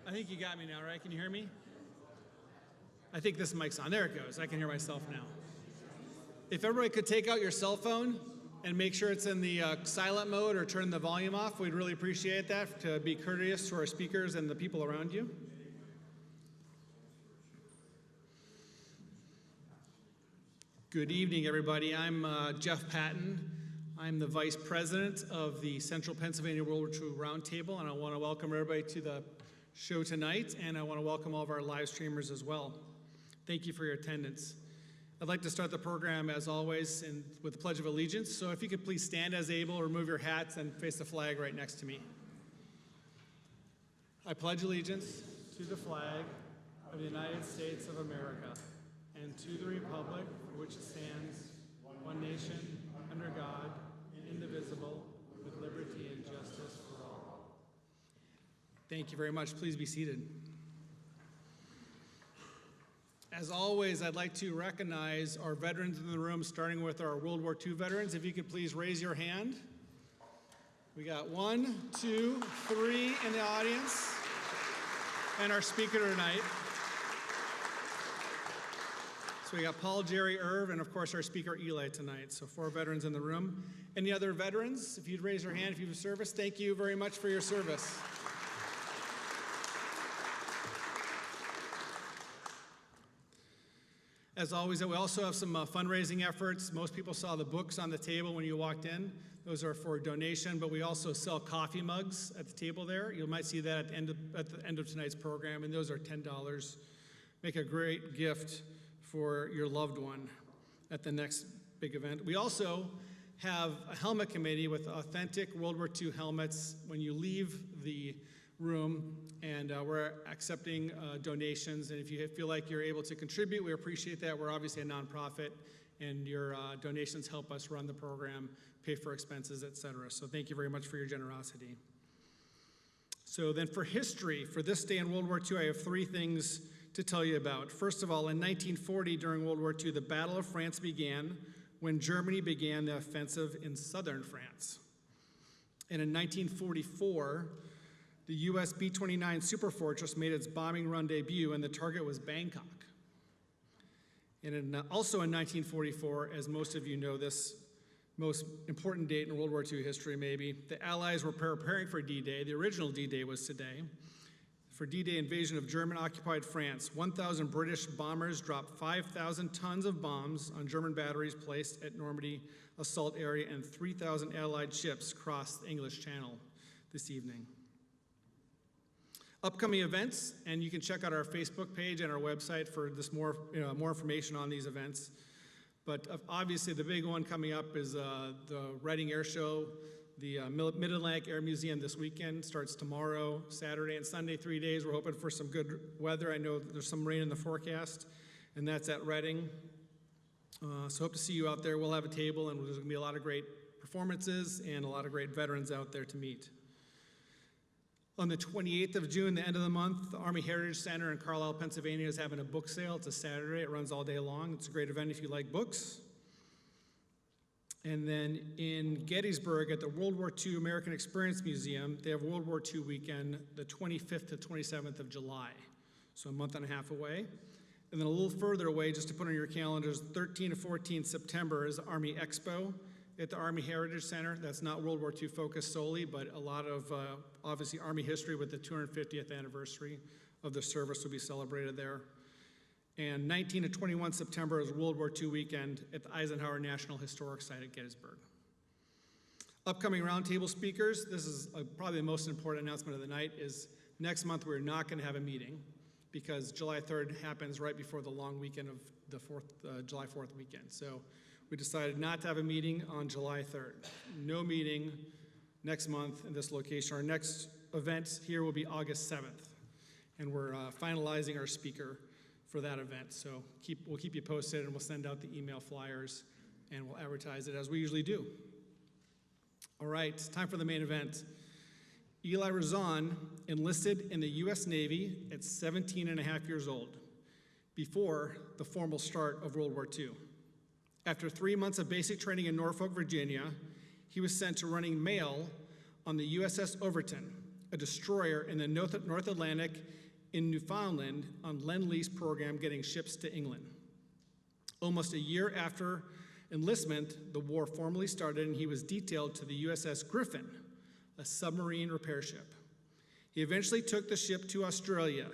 I think you got me now, right? Can you hear me? I think this mic's on. There it goes. I can hear myself now. If everybody could take out your cell phone and make sure it's in the silent mode or turn the volume off, we'd really appreciate that to be courteous to our speakers and the people around you. Good evening, everybody. I'm Jeff Patton. I'm the Vice President of the Central Pennsylvania World War II Roundtable, and I want to welcome everybody to the show tonight, and I want to welcome all of our live streamers as well. Thank you for your attendance. I'd like to start the program, as always, with the Pledge of Allegiance. So if you could please stand as able, remove your hats, and face the flag right next to me. I pledge allegiance to the flag of the United States of America and to the republic for which it stands, one nation, under God, indivisible, with liberty and justice for all. Thank you very much. Please be seated. As always, I'd like to recognize our veterans in the room, starting with our World War II veterans. If you could please raise your hand. We got 1, 2, 3 in the audience, and our speaker tonight. So we got Paul, Jerry, Irv, and of course our speaker Eli tonight. So 4 veterans in the room. Any other veterans? If you'd raise your hand if you have service, thank you very much for your service. As always, we also have some fundraising efforts. Most people saw the books on the table when you walked in. Those are for donation, but we also sell coffee mugs at the table there. You might see that at the end of tonight's program, and those are $10. Make a great gift for your loved one at the next big event. We also have a helmet committee with authentic World War II helmets when you leave the room, and we're accepting donations, and if you feel like you're able to contribute, we appreciate that. We're obviously a nonprofit, and your donations help us run the program, pay for expenses, etc. So thank you very much for your generosity. So then for history, for this day in World War II, I have 3 things to tell you about. First of all, in 1940, during World War II, the Battle of France began when Germany began the offensive in southern France. And in 1944, the US B-29 Superfortress made its bombing run debut, and the target was Bangkok. And also in 1944, as most of you know, this most important date in World War II history maybe, the Allies were preparing for D-Day. The original D-Day was today. For D-Day invasion of German-occupied France, 1,000 British bombers dropped 5,000 tons of bombs on German batteries placed at Normandy assault area, and 3,000 Allied ships crossed the English Channel this evening. Upcoming events, and you can check out our Facebook page and our website for this more information on these events. But obviously the big one coming up is the Reading Air Show. The Mid-Atlantic Air Museum this weekend starts tomorrow, Saturday and Sunday, 3 days. We're hoping for some good weather. I know there's some rain in the forecast, and that's at Reading. So hope to see you out there. We'll have a table, and there's gonna be a lot of great performances and a lot of great veterans out there to meet. On the 28th of June, the end of the month, the Army Heritage Center in Carlisle, Pennsylvania is having a book sale. It's a Saturday. It runs all day long. It's a great event if you like books. And then in Gettysburg at the World War II American Experience Museum, they have World War II weekend, the 25th to 27th of July, so a month and a half away. And then a little further away, just to put on your calendars, 13 to 14 September is the Army Expo at the Army Heritage Center. That's not World War II focused solely, but a lot of obviously Army history with the 250th anniversary of the service will be celebrated there. And 19 to 21 September is World War II weekend at the Eisenhower National Historic Site at Gettysburg. Upcoming roundtable speakers, this is probably the most important announcement of the night, is next month we're not going to have a meeting because July 3rd happens right before the long weekend of the July 4th weekend. So we decided not to have a meeting on July 3rd. No meeting next month in this location. Our next event here will be August 7th, and we're finalizing our speaker for that event. So we'll keep you posted, and we'll send out the email flyers, and we'll advertise it as we usually do. All right, time for the main event. Eli Rauzon enlisted in the US Navy at 17 and a half years old, before the formal start of World War II. After 3 months of basic training in Norfolk, Virginia, he was sent to running mail on the USS Overton, a destroyer in the North Atlantic in Newfoundland on Lend-Lease program getting ships to England. Almost a year after enlistment, the war formally started and he was detailed to the USS Griffin, a submarine repair ship. He eventually took the ship to Australia,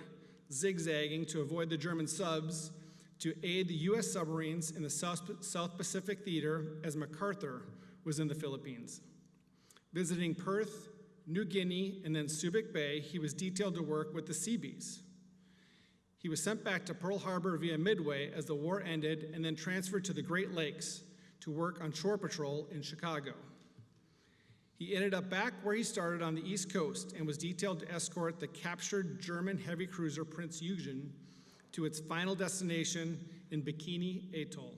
zigzagging to avoid the German subs to aid the US submarines in the South Pacific Theater as MacArthur was in the Philippines. Visiting Perth, New Guinea, and then Subic Bay, he was detailed to work with the Seabees. He was sent back to Pearl Harbor via Midway as the war ended and then transferred to the Great Lakes to work on shore patrol in Chicago. He ended up back where he started on the East Coast and was detailed to escort the captured German heavy cruiser Prince Eugen to its final destination in Bikini Atoll.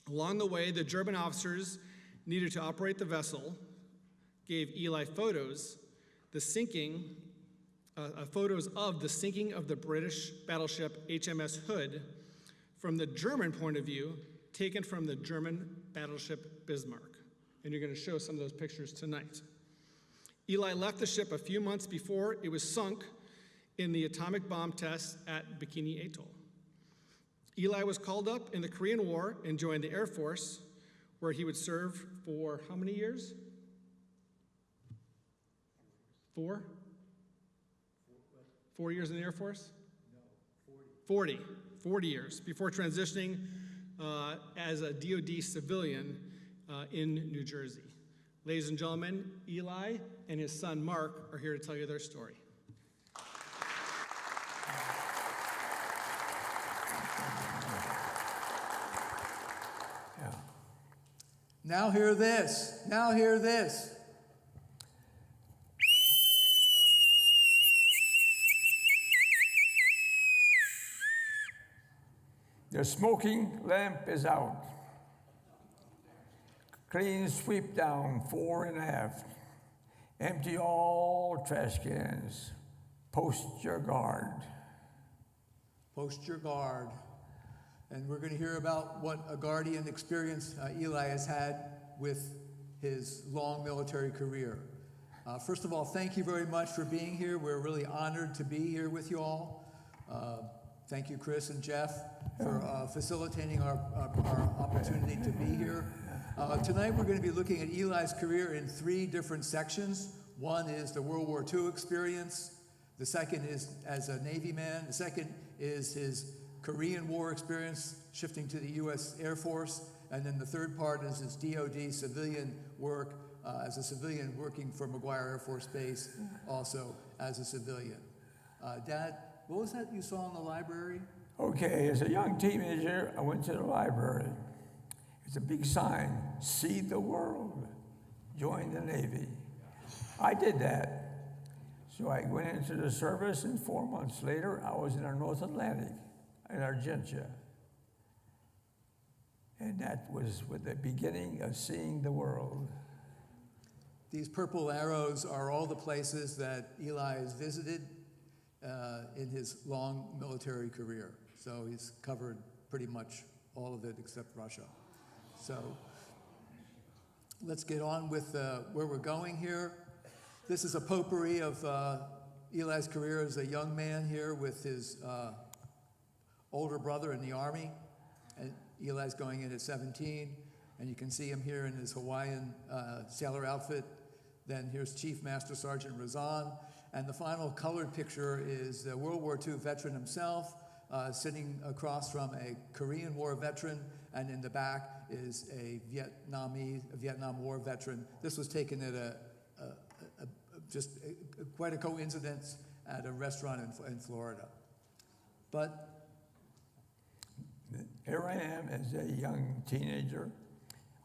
Along the way, the German officers needed to operate the vessel, gave Eli photos of the sinking of the British battleship HMS Hood from the German point of view, taken from the German battleship Bismarck. And you're going to show some of those pictures tonight. Eli left the ship a few months before it was sunk in the atomic bomb test at Bikini Atoll. Eli was called up in the Korean War and joined the Air Force, where he would serve for how many years? 4? 4 years in the Air Force? No, 40. 40 years, before transitioning as a DoD civilian in New Jersey. Ladies and gentlemen, Eli and his son Mark are here to tell you their story. Now hear this. Now hear this. The smoking lamp is out. Clean sweep down fore and aft. Empty all trash cans. Post your guard. Post your guard. And we're going to hear about what a guardian experience Eli has had with his long military career. First of all, thank you very much for being here. We're really honored to be here with you all. Thank you, Chris and Jeff, for facilitating our opportunity to be here. Tonight we're going to be looking at Eli's career in 3 different sections. One is the World War II experience. The second is as a Navy man. The second is his Korean War experience, shifting to the U.S. Air Force. And then the third part is his DoD civilian work as a civilian working for McGuire Air Force Base, also as a civilian. Dad, what was that you saw in the library? Okay, as a young teenager, I went to the library. It's a big sign, see the world, join the Navy. I did that. So I went into the service, and 4 months later, I was in the North Atlantic, in Argentina. And that was with the beginning of seeing the world. These purple arrows are all the places that Eli has visited in his long military career. So he's covered pretty much all of it except Russia. So let's get on with where we're going here. This is a potpourri of Eli's career as a young man here with his older brother in the Army. And Eli's going in at 17, and you can see him here in his Hawaiian sailor outfit. Then here's Chief Master Sergeant Rauzon. And the final colored picture is the World War II veteran himself, sitting across from a Korean War veteran, and in the back is a Vietnam War veteran. This was taken at quite a coincidence at a restaurant in Florida. But here I am as a young teenager.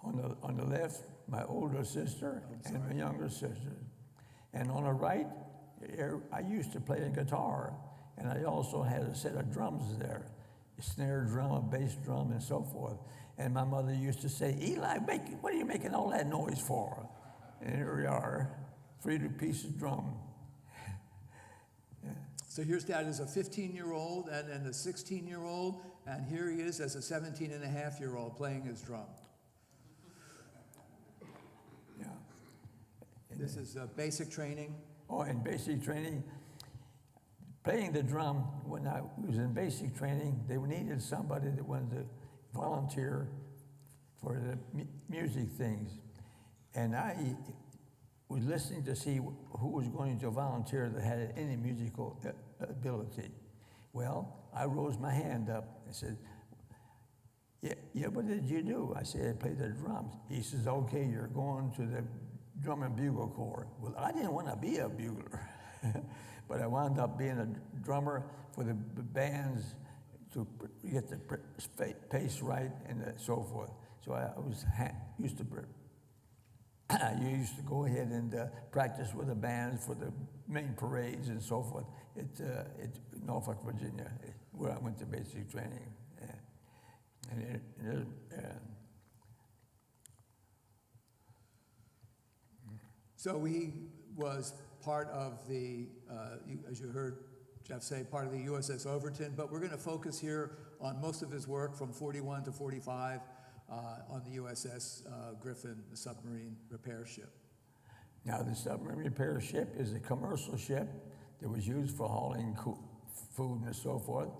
On the left, my older sister and my younger sister. And on the right, I used to play a guitar, and I also had a set of drums there, a snare drum, a bass drum, and so forth. And my mother used to say, Eli, what are you making all that noise for? And here we are, 3-piece drum. Yeah. So here's Dad as a 15-year-old and then a 16-year-old, and here he is as a 17-and-a-half-year-old playing his drum. Yeah. This is basic training. Oh, in basic training, playing the drum, when I was in basic training, they needed somebody that wanted to volunteer for the music things. And I was listening to see who was going to volunteer that had any musical ability. Well, I rose my hand up and said, yeah, what did you do? I said, I played the drums. He says, okay, you're going to the drum and bugle corps. Well, I didn't want to be a bugler, but I wound up being a drummer for the bands to get the pace right and so forth. So I was used to go ahead and practice with the bands for the main parades and so forth at Norfolk, Virginia, where I went to basic training. So he was part of the, as you heard Jeff say, part of the USS Overton, but we're going to focus here on most of his work from 41 to 45 on the USS Griffin, the submarine repair ship. Now, the submarine repair ship is a commercial ship that was used for hauling food and so forth,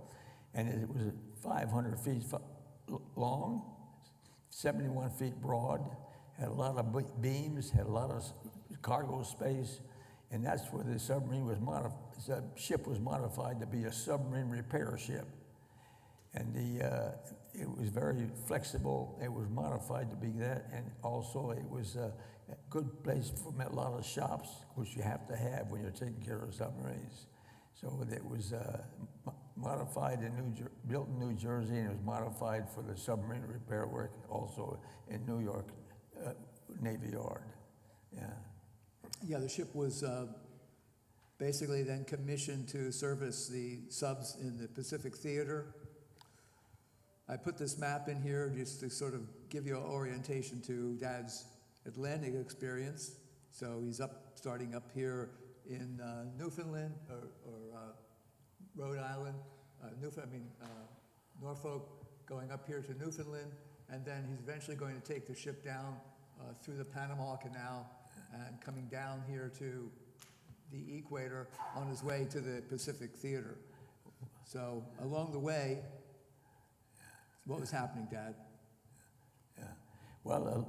and it was 500 feet long, 71 feet broad, had a lot of beams, had a lot of cargo space, and that's where the submarine was the ship was modified to be a submarine repair ship. And it was very flexible. It was modified to be that, and also it was a good place for a lot of shops, which you have to have when you're taking care of submarines. So it was modified built in New Jersey, and it was modified for the submarine repair work also in New York Navy Yard. Yeah. Yeah, the ship was basically then commissioned to service the subs in the Pacific Theater. I put this map in here just to sort of give you an orientation to Dad's Atlantic experience. So he's starting up here in Newfoundland or Rhode Island, Norfolk, going up here to Newfoundland, and then he's eventually going to take the ship down through the Panama Canal and coming down here to the equator on his way to the Pacific Theater. So along the way, what was happening, Dad? Yeah. Well,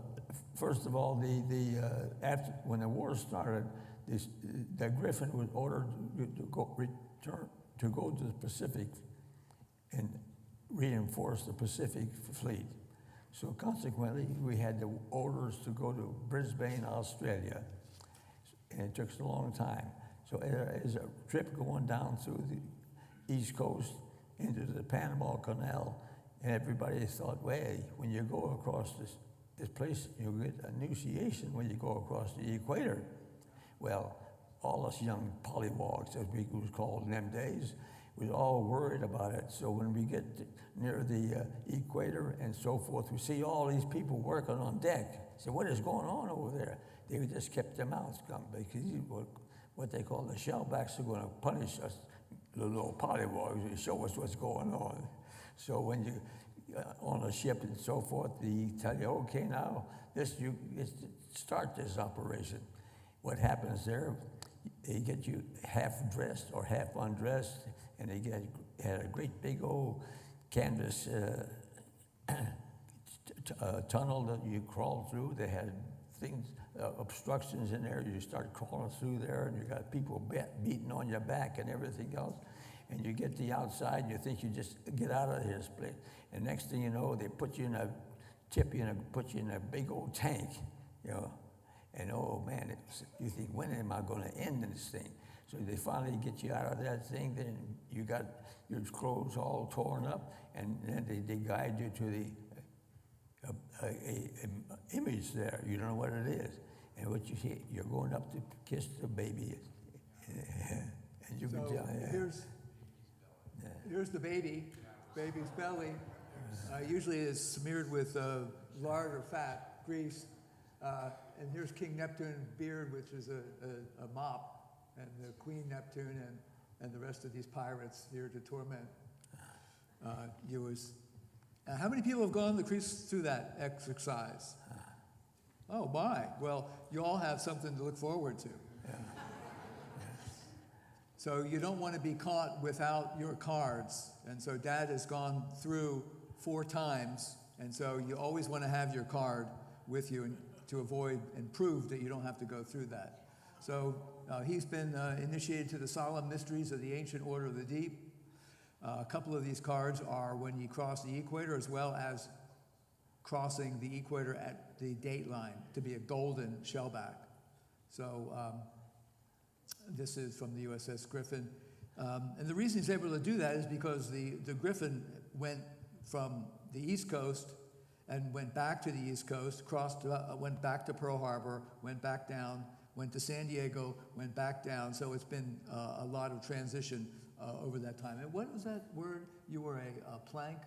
first of all, after when the war started, the Griffin was ordered to go to the Pacific and reinforce the Pacific fleet. So consequently, we had the orders to go to Brisbane, Australia, and it took us a long time. So as a trip going down through the East Coast into the Panama Canal, and everybody thought, well, when you go across this place, you'll get initiation when you go across the equator. Well, all us young pollywogs, as we was called in them days, was all worried about it. So when we get near the equator and so forth, we see all these people working on deck. So what is going on over there? They just kept their mouths gum because what they call the shellbacks are going to punish us, the little pollywogs, and show us what's going on. So when you on a ship and so forth, they tell you, okay, now start this operation. What happens there? They get you half dressed or half undressed, and they had a great big old canvas tunnel that you crawl through. They had things, obstructions in there. You start crawling through there, and you got people beating on your back and everything else. And you get to the outside, you think you just get out of this place. And next thing you know, they put you in a big old tank, you know. And oh man, you think, when am I going to end this thing? So they finally get you out of that thing, then you got your clothes all torn up, and then they guide you to the image there. You don't know what it is. And what you see, you're going up to kiss the baby. And you can tell, here's the baby's belly. Usually is smeared with lard or fat, grease. And here's King Neptune's beard, which is a mop, and the Queen Neptune and the rest of these pirates here to torment viewers. How many people have gone through that exercise? Oh my! Well, you all have something to look forward to. So you don't want to be caught without your cards. And so Dad has gone through 4 times, and so you always want to have your card with you and to avoid and prove that you don't have to go through that. So he's been initiated to the solemn mysteries of the ancient order of the deep. A couple of these cards are when you cross the equator, as well as crossing the equator at the date line to be a golden shellback. So this is from the USS Griffin. And the reason he's able to do that is because the Griffin went from the East Coast and went back to the East Coast, went back to Pearl Harbor, went back down, went to San Diego, went back down. So it's been a lot of transition over that time. And what was that word? You were a plank?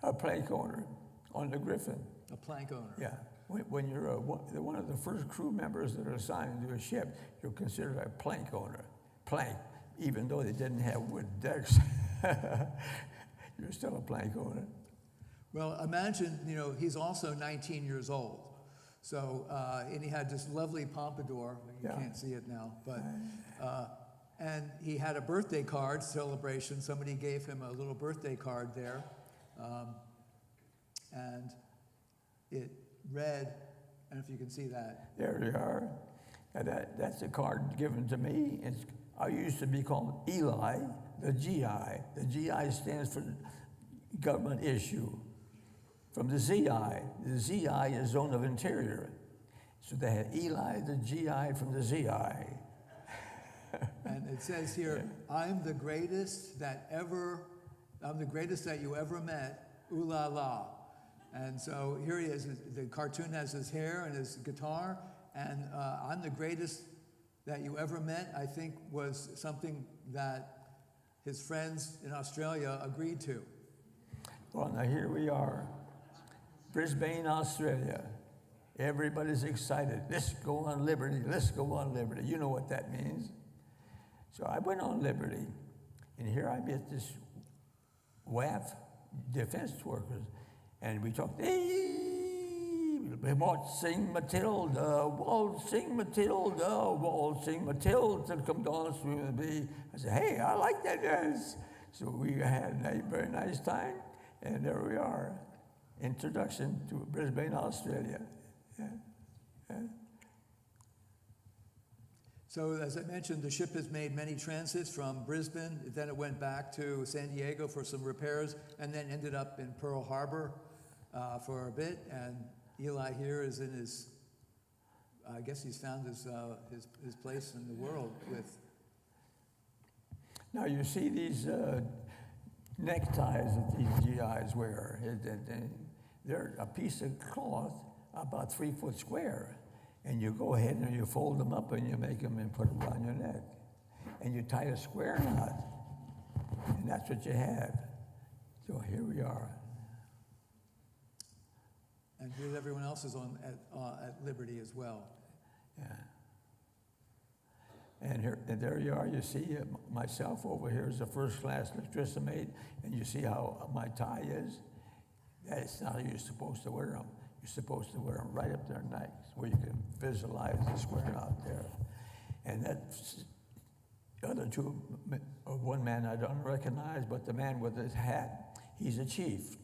A plank owner on the Griffin. A plank owner. Yeah. When you're one of the first crew members that are assigned to a ship, you're considered a plank owner. Plank, even though they didn't have wood decks. You're still a plank owner. Well, imagine, he's also 19 years old. So, and he had this lovely pompadour. You can't see it now, but, and he had a birthday card celebration. Somebody gave him a little birthday card there. And it read, I don't know if you can see that. There you are. And that's a card given to me. I used to be called Eli, the GI. The GI stands for government issue. From the ZI. The ZI is Zone of Interior. So they had Eli, the GI from the ZI. And it says here, I'm the greatest that you ever met, ooh la la. And so here he is. The cartoon has his hair and his guitar, and I'm the greatest that you ever met, I think was something that his friends in Australia agreed to. Well, now here we are, Brisbane, Australia. Everybody's excited. Let's go on Liberty. Let's go on Liberty. You know what that means. So I went on Liberty, and here I met this WAF defense workers, and we talked, we waltzing Matilda, waltzing Matilda, waltzing Matilda, come down through the bay. I said, hey, I like that dance. So we had a very nice time, and there we are. Introduction to Brisbane, Australia. So as I mentioned, the ship has made many transits from Brisbane. Then it went back to San Diego for some repairs, and then ended up in Pearl Harbor for a bit. And Eli here is in his, I guess he's found his place in the world with. Now you see these neckties that these GIs wear. They're a piece of cloth about 3 foot square. And you go ahead and you fold them up and you make them and put them around your neck. And you tie a square knot. And that's what you have. So here we are. And here everyone else is at Liberty as well. Yeah. And there you are. You see myself over here is a first class electrician mate. And you see how my tie is. That's not how you're supposed to wear them. You're supposed to wear them right up their necks where you can visualize the square out there. And that's the other two, one man I don't recognize, but the man with his hat, he's a chief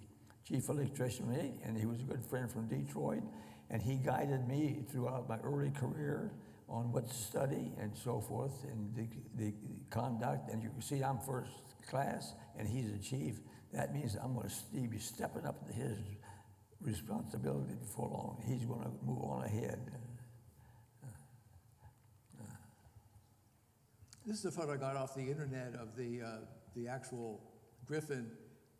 electrician, and he was a good friend from Detroit, and he guided me throughout my early career on what to study and so forth, and the conduct. And you can see I'm first class, and he's a chief. That means I'm going to be stepping up to his responsibility before long. He's going to move on ahead. This is a photo I got off the internet of the actual Griffin.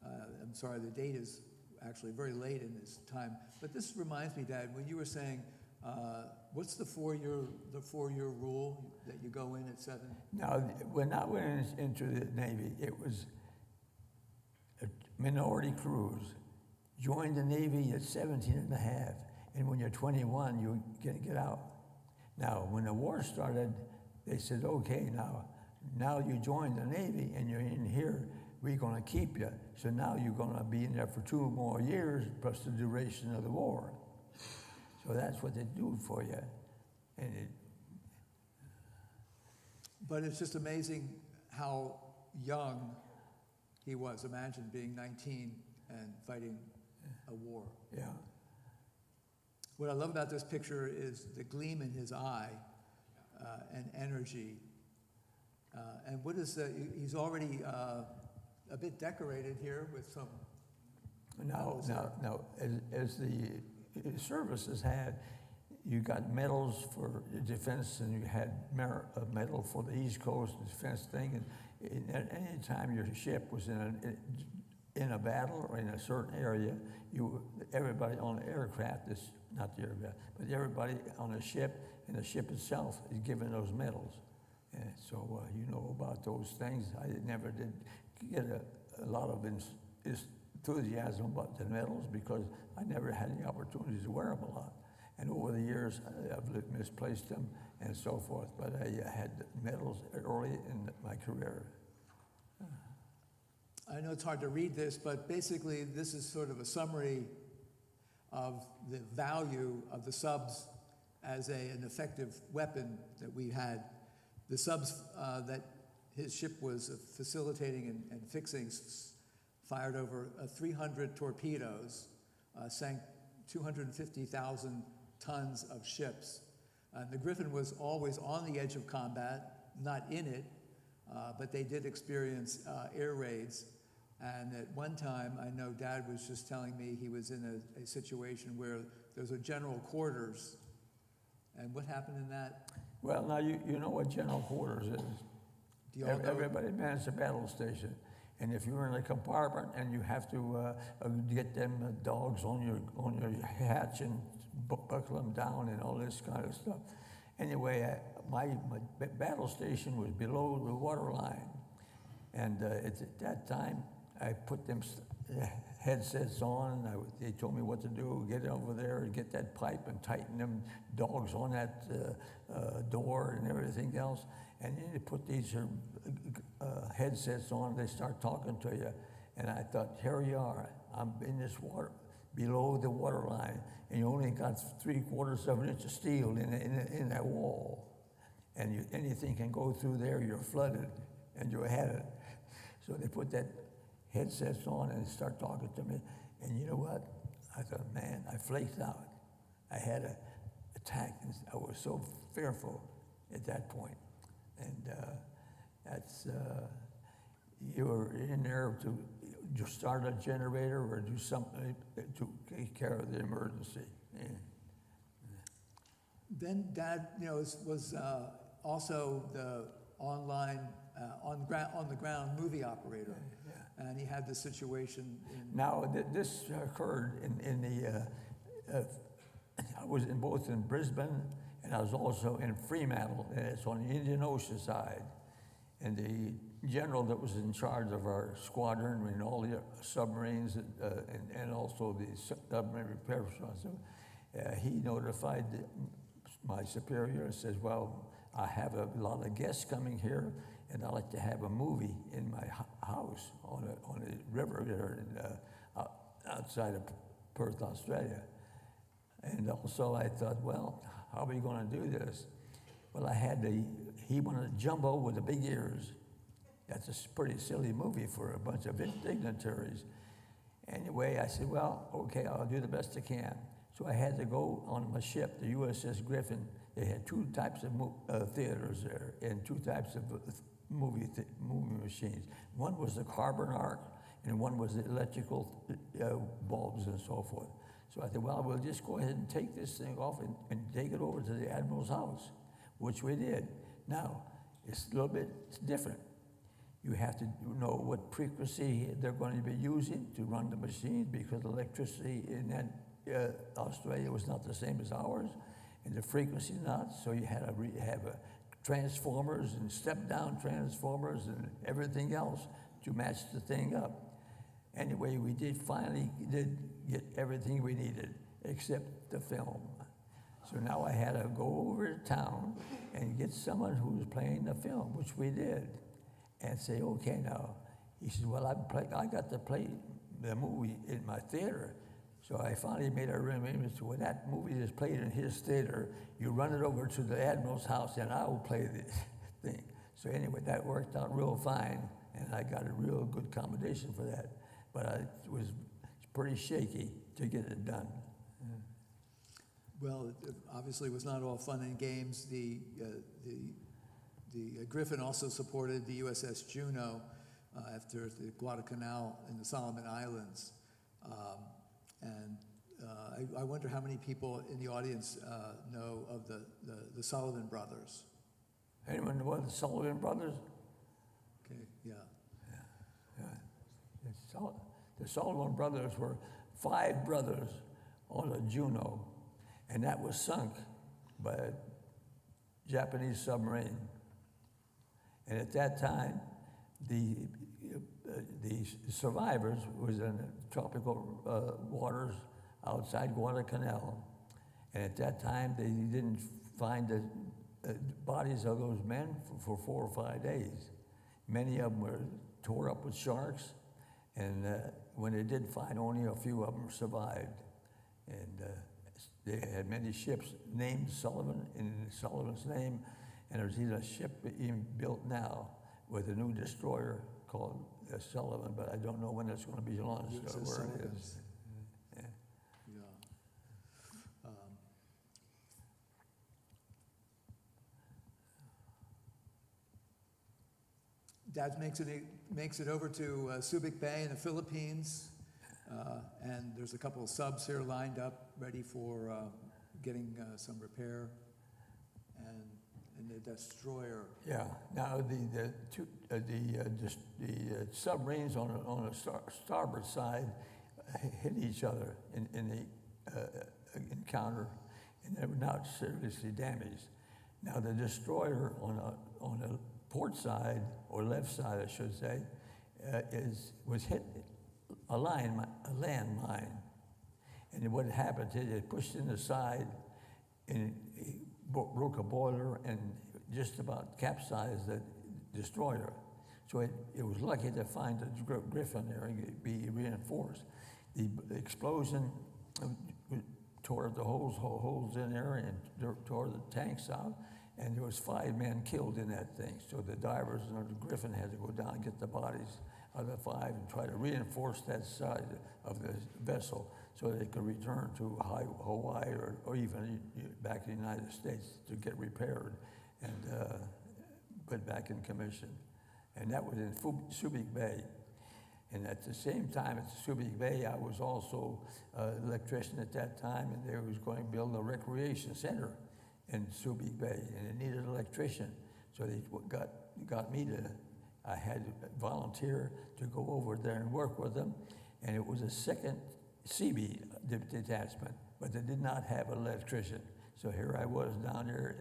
I'm sorry, the date is actually very late in this time. But this reminds me, Dad, when you were saying, what's the four-year rule that you go in at 7? Now, when I went into the Navy, it was a minority crews. Joined the Navy at 17 and a half, and when you're 21, you get out. Now, when the war started, they said, okay, now you join the Navy and you're in here, we're going to keep you. So now you're going to be in there for 2 more years plus the duration of the war. So that's what they do for you. But it's just amazing how young he was. Imagine being 19 and fighting a war. Yeah. What I love about this picture is the gleam in his eye and energy. And what is he's already a bit decorated here with some. Now, as the services had, you got medals for defense, and you had a medal for the East Coast defense thing. And at any time your ship was in a battle or in a certain area, everybody on the aircraft is not the aircraft, but everybody on the ship and the ship itself is given those medals. And so you know about those things. I never did get a lot of enthusiasm about the medals because I never had the opportunity to wear them a lot. And over the years, I've misplaced them and so forth. But I had medals early in my career. I know it's hard to read this, but basically this is sort of a summary of the value of the subs as an effective weapon that we had. The subs that his ship was facilitating and fixing fired over 300 torpedoes, sank 250,000 tons of ships. The Griffin was always on the edge of combat, not in it, but they did experience air raids. And at one time, I know Dad was just telling me he was in a situation where there's a general quarters. And what happened in that? Well, now you know what general quarters is. Do you all know? Everybody mans a battle station. And if you're in a compartment and you have to get them dogs on your hatch and buckle them down and all this kind of stuff. Anyway, my battle station was below the water line. And at that time, I put them headsets on. They told me what to do, get over there and get that pipe and tighten them dogs on that door and everything else. And then they put these headsets on, they start talking to you. And I thought, here you are, I'm in this water, below the water line, and you only got 3/4 of an inch of steel in that wall. And anything can go through there, you're flooded, and you're headed. So they put that headsets on and they start talking to me. And you know what? I thought, man, I flaked out. I had an attack, and I was so fearful at that point. And that's, you were in there to start a generator or do something to take care of the emergency. Yeah. Then Dad, was also the online, on the ground movie operator. Yeah. And he had this situation in... Now, this occurred in the, I was both in Brisbane and I was also in Fremantle, and it's on the Indian Ocean side. And the general that was in charge of our squadron and all the submarines and also the submarine repair squadron, he notified my superior and says, well, I have a lot of guests coming here, and I'd like to have a movie in my house on a river there outside of Perth, Australia. And also I thought, well, how are we going to do this? Well, he wanted a jumbo with the big ears. That's a pretty silly movie for a bunch of dignitaries. Anyway, I said, well, okay, I'll do the best I can. So I had to go on my ship, the USS Griffin. They had two types of theaters there and two types of movie machines. One was the carbon arc, and one was the electrical bulbs and so forth. So I said, well, we'll just go ahead and take this thing off and take it over to the Admiral's house, which we did. Now, it's a little bit different. You have to know what frequency they're going to be using to run the machine because electricity in that Australia was not the same as ours, and the frequency not. So you had to have transformers and step-down transformers and everything else to match the thing up. Anyway, we finally did get everything we needed except the film. So now I had to go over to town and get someone who was playing the film, which we did, and say, okay, now. He said, well, I got to play the movie in my theater. So I finally made a arrangement to when that movie is played in his theater, you run it over to the Admiral's house and I will play the thing. So anyway, that worked out real fine, and I got a real good accommodation for that. But I was pretty shaky to get it done. Well, it obviously was not all fun and games. The Griffin also supported the USS Juno after the Guadalcanal in the Solomon Islands. I wonder how many people in the audience know of the Sullivan brothers. Anyone know the Sullivan brothers? Okay, yeah. The Sullivan brothers were 5 brothers on a Juno, and that was sunk by a Japanese submarine. And at that time, the survivors was in tropical waters outside Guadalcanal. And at that time, they didn't find the bodies of those men for 4 or 5 days. Many of them were tore up with sharks, and when they did find, only a few of them survived. And they had many ships named Sullivan in Sullivan's name, and there's even a ship even built now with a new destroyer called Sullivan, but I don't know when it's going to be launched or where it is. Yeah. Dad makes it over to Subic Bay in the Philippines, and there's a couple of subs here lined up, ready for getting some repair, and the destroyer. Yeah. Now the submarines on the starboard side hit each other in the encounter, and they were not seriously damaged. Now the destroyer on the port side, or left side, I should say, was hit a landmine, and what happened is it pushed in the side, and it broke a boiler and just about capsized the destroyer. So it was lucky to find the Griffin there and be reinforced. The explosion tore the holes in there and tore the tanks out. And there was 5 men killed in that thing. So the divers and the Griffin had to go down and get the bodies of the 5 and try to reinforce that side of the vessel so they could return to Hawaii or even back in the United States to get repaired and put back in commission. And that was in Subic Bay. And at the same time, at Subic Bay, I was also an electrician at that time, and they was going to build a recreation center in Subic Bay, and it needed an electrician. So they got me I had to volunteer to go over there and work with them, and it was a second CB detachment, but they did not have an electrician. So here I was down there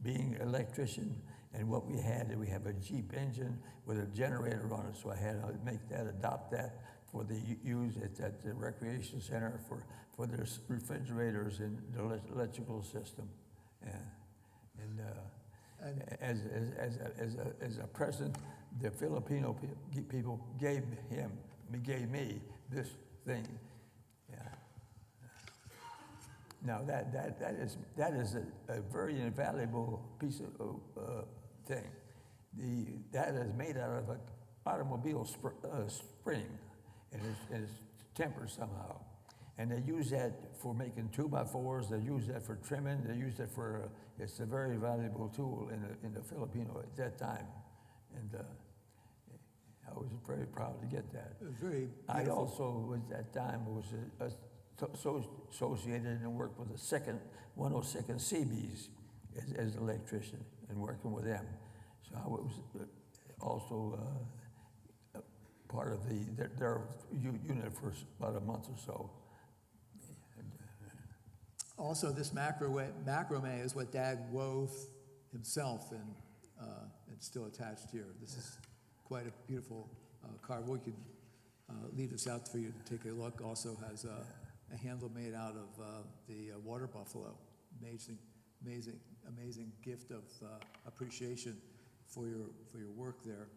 being an electrician, and what we had have a Jeep engine with a generator on it, so I had to adopt that for the use at the recreation center for their refrigerators and the electrical system. And as a present, the Filipino people gave me this thing. Yeah. Now that is a very invaluable piece of thing. That is made out of an automobile spring, and it's tempered somehow. And they use that for making 2x4s. They use that for trimming. They use it for. It's a very valuable tool in the Filipino at that time, and I was very proud to get that. Very beautiful. I also, at that time, was associated and worked with the 102nd Seabees as an electrician and working with them. So I was also part of their unit for about a month or so. Also, this macrame is what Dad wove himself, and it's still attached here. This is quite a beautiful card. We could leave this out for you to take a look. Also has a handle made out of the water buffalo. Amazing gift of appreciation for your work there.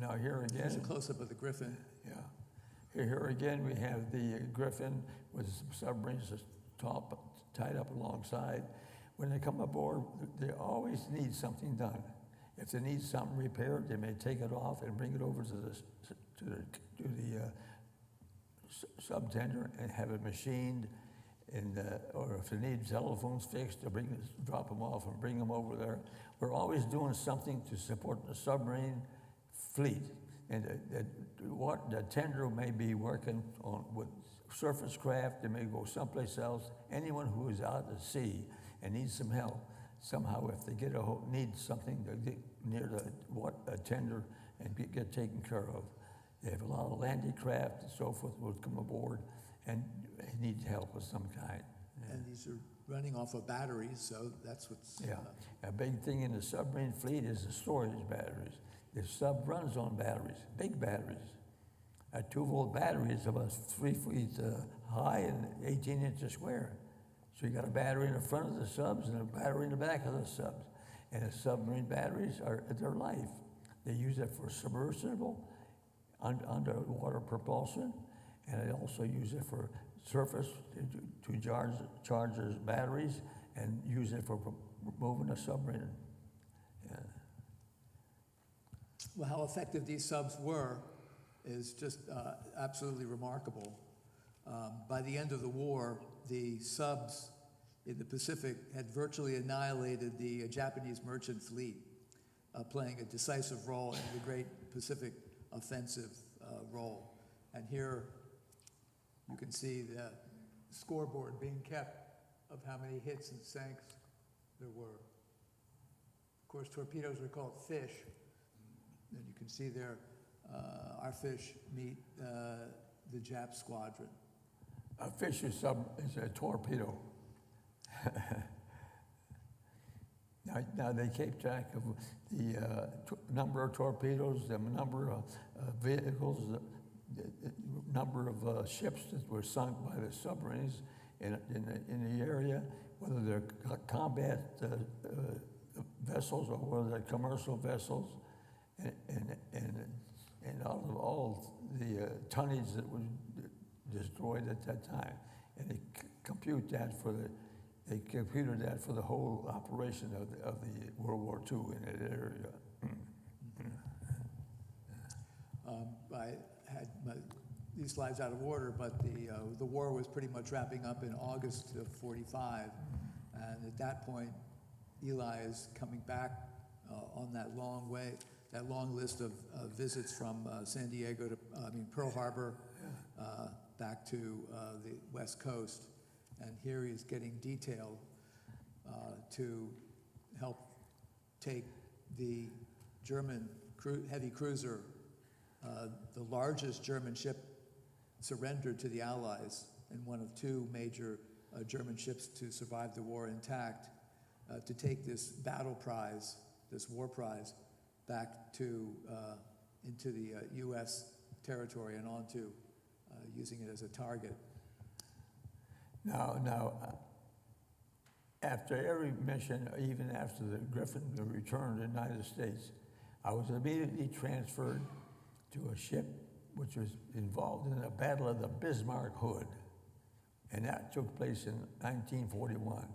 Now here again. Here's a close-up of the Griffin. Yeah. Here again we have the Griffin with submarines tied up alongside when they come aboard, they always need something done. If they need something repaired, they may take it off and bring it over to the subtender and have it machined. And, or if they need telephones fixed, they'll drop them off and bring them over there. We're always doing something to support the submarine fleet. And the tender may be working on with surface craft, they may go someplace else. Anyone who is out at sea and needs some help, somehow if they need something to get near a tender and get taken care of. They have a lot of landing craft and so forth will come aboard and need help of some kind. And these are running off of batteries, so that's what's... Yeah, a big thing in the submarine fleet is the storage batteries. The sub runs on batteries, big batteries. A 2-volt battery is about 3 feet high and 18 inches square. So you got a battery in the front of the subs and a battery in the back of the subs. And the submarine batteries are their life. They use it for submersible, underwater propulsion, and they also use it for surface to charge their batteries and use it for moving a submarine. Yeah. Well, how effective these subs were is just absolutely remarkable. By the end of the war, the subs in the Pacific had virtually annihilated the Japanese merchant fleet, playing a decisive role in the Great Pacific Offensive role. And here you can see the scoreboard being kept of how many hits and sinks there were. Of course, torpedoes are called fish. And you can see there our fish meet the Jap squadron. A fish is a torpedo. Now they keep track of the number of torpedoes, the number of vehicles, the number of ships that were sunk by the submarines in the area, whether they're combat vessels or whether they're commercial vessels, and out of all the tonnage that was destroyed at that time, and they computed that for the whole operation of the World War II in that area. I had these slides out of order, but the war was pretty much wrapping up in August of '45, and at that point, Eli is coming back on that long list of visits from San Diego to Pearl Harbor, back to the West Coast, and here he's getting detailed to help take the German heavy cruiser, the largest German ship surrendered to the Allies, and one of 2 major German ships to survive the war intact, to take this battle prize, this war prize, back to into the U.S. territory and onto using it as a target. Now, after every mission, even after the Griffin returned to the United States, I was immediately transferred to a ship which was involved in the Battle of the Bismarck Hood. And that took place in 1941,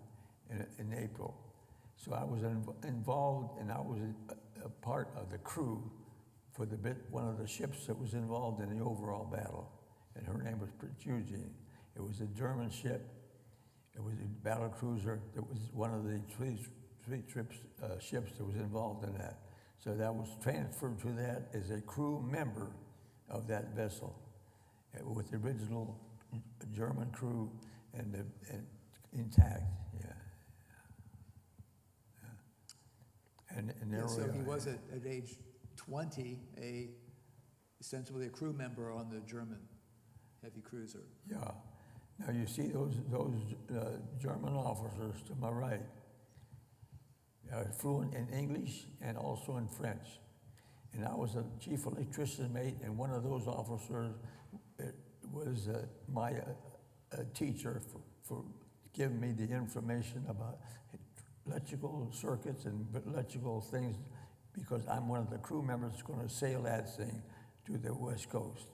in April. So I was involved, and I was a part of the crew for one of the ships that was involved in the overall battle. And her name was Eugene. It was a German ship. It was a battle cruiser that was one of the three ships that was involved in that. So that was transferred to that as a crew member of that vessel, with the original German crew and intact. Yeah. And there So he was at age 20 essentially a crew member on the German heavy cruiser. Yeah. Now you see those German officers to my right are fluent in English and also in French. And I was a chief electrician mate, and one of those officers was my teacher for giving me the information about electrical circuits and electrical things, because I'm one of the crew members that's going to sail that thing to the West Coast.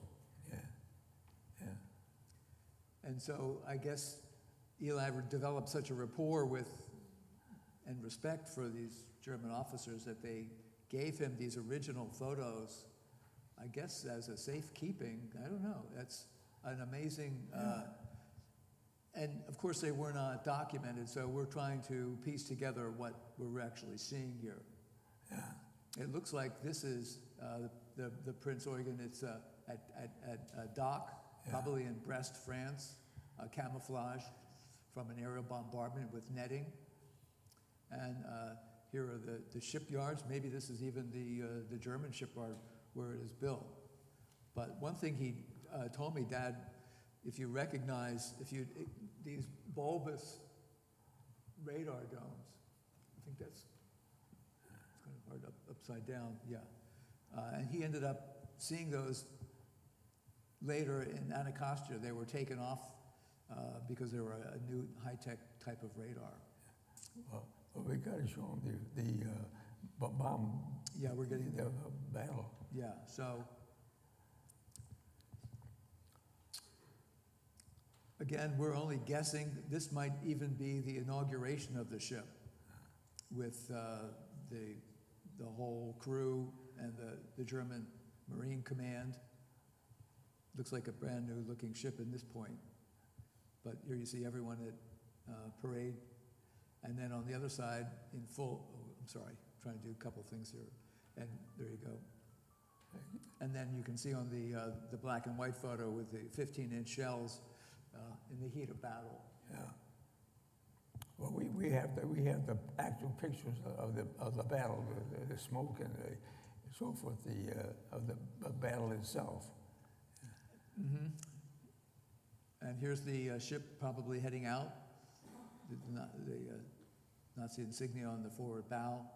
And so I guess Eli developed such a rapport with and respect for these German officers that they gave him these original photos, I guess as a safekeeping. I don't know. That's an amazing, and of course they were not documented, so we're trying to piece together what we're actually seeing here. Yeah. It looks like this is the Prince Eugen. It's at dock, probably in Brest, France, camouflage from an aerial bombardment with netting. And here are the shipyards. Maybe this is even the German shipyard where it is built. But one thing he told me, Dad, if you recognize, these bulbous radar domes, I think that's, it's kind of hard upside down, yeah. And he ended up seeing those later in Anacostia. They were taken off because they were a new high-tech type of radar. Well, we got to show them the bomb. Yeah, we're getting the there. battle. Yeah, so again, we're only guessing. This might even be the inauguration of the ship with the whole crew and the German Marine Command. Looks like a brand new looking ship at this point. But here you see everyone at parade. And then on the other side, in full, I'm sorry, trying to do a couple things here. And there you go. And then you can see on the black and white photo with the 15-inch shells in the heat of battle. Yeah. Well, we have the actual pictures of the battle, the smoke and so forth, of the battle itself. Mm-hmm. And here's the ship probably heading out. The Nazi insignia on the forward bow,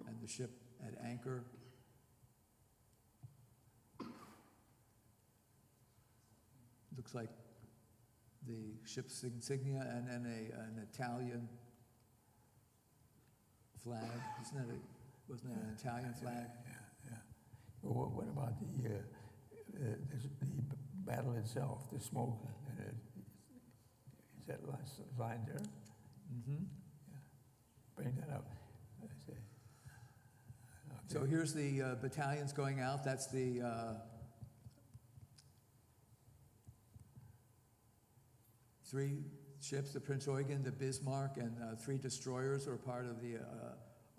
and the ship at anchor. Looks like the ship's insignia and then an Italian flag. Wasn't that an Italian flag? Yeah. Well, what about the battle itself, the smoke? Is that line there? Mm-hmm. Yeah. Bring that up. Okay. So here's the battalions going out. That's the three ships, the Prince Eugen, the Bismarck, and 3 destroyers are part of the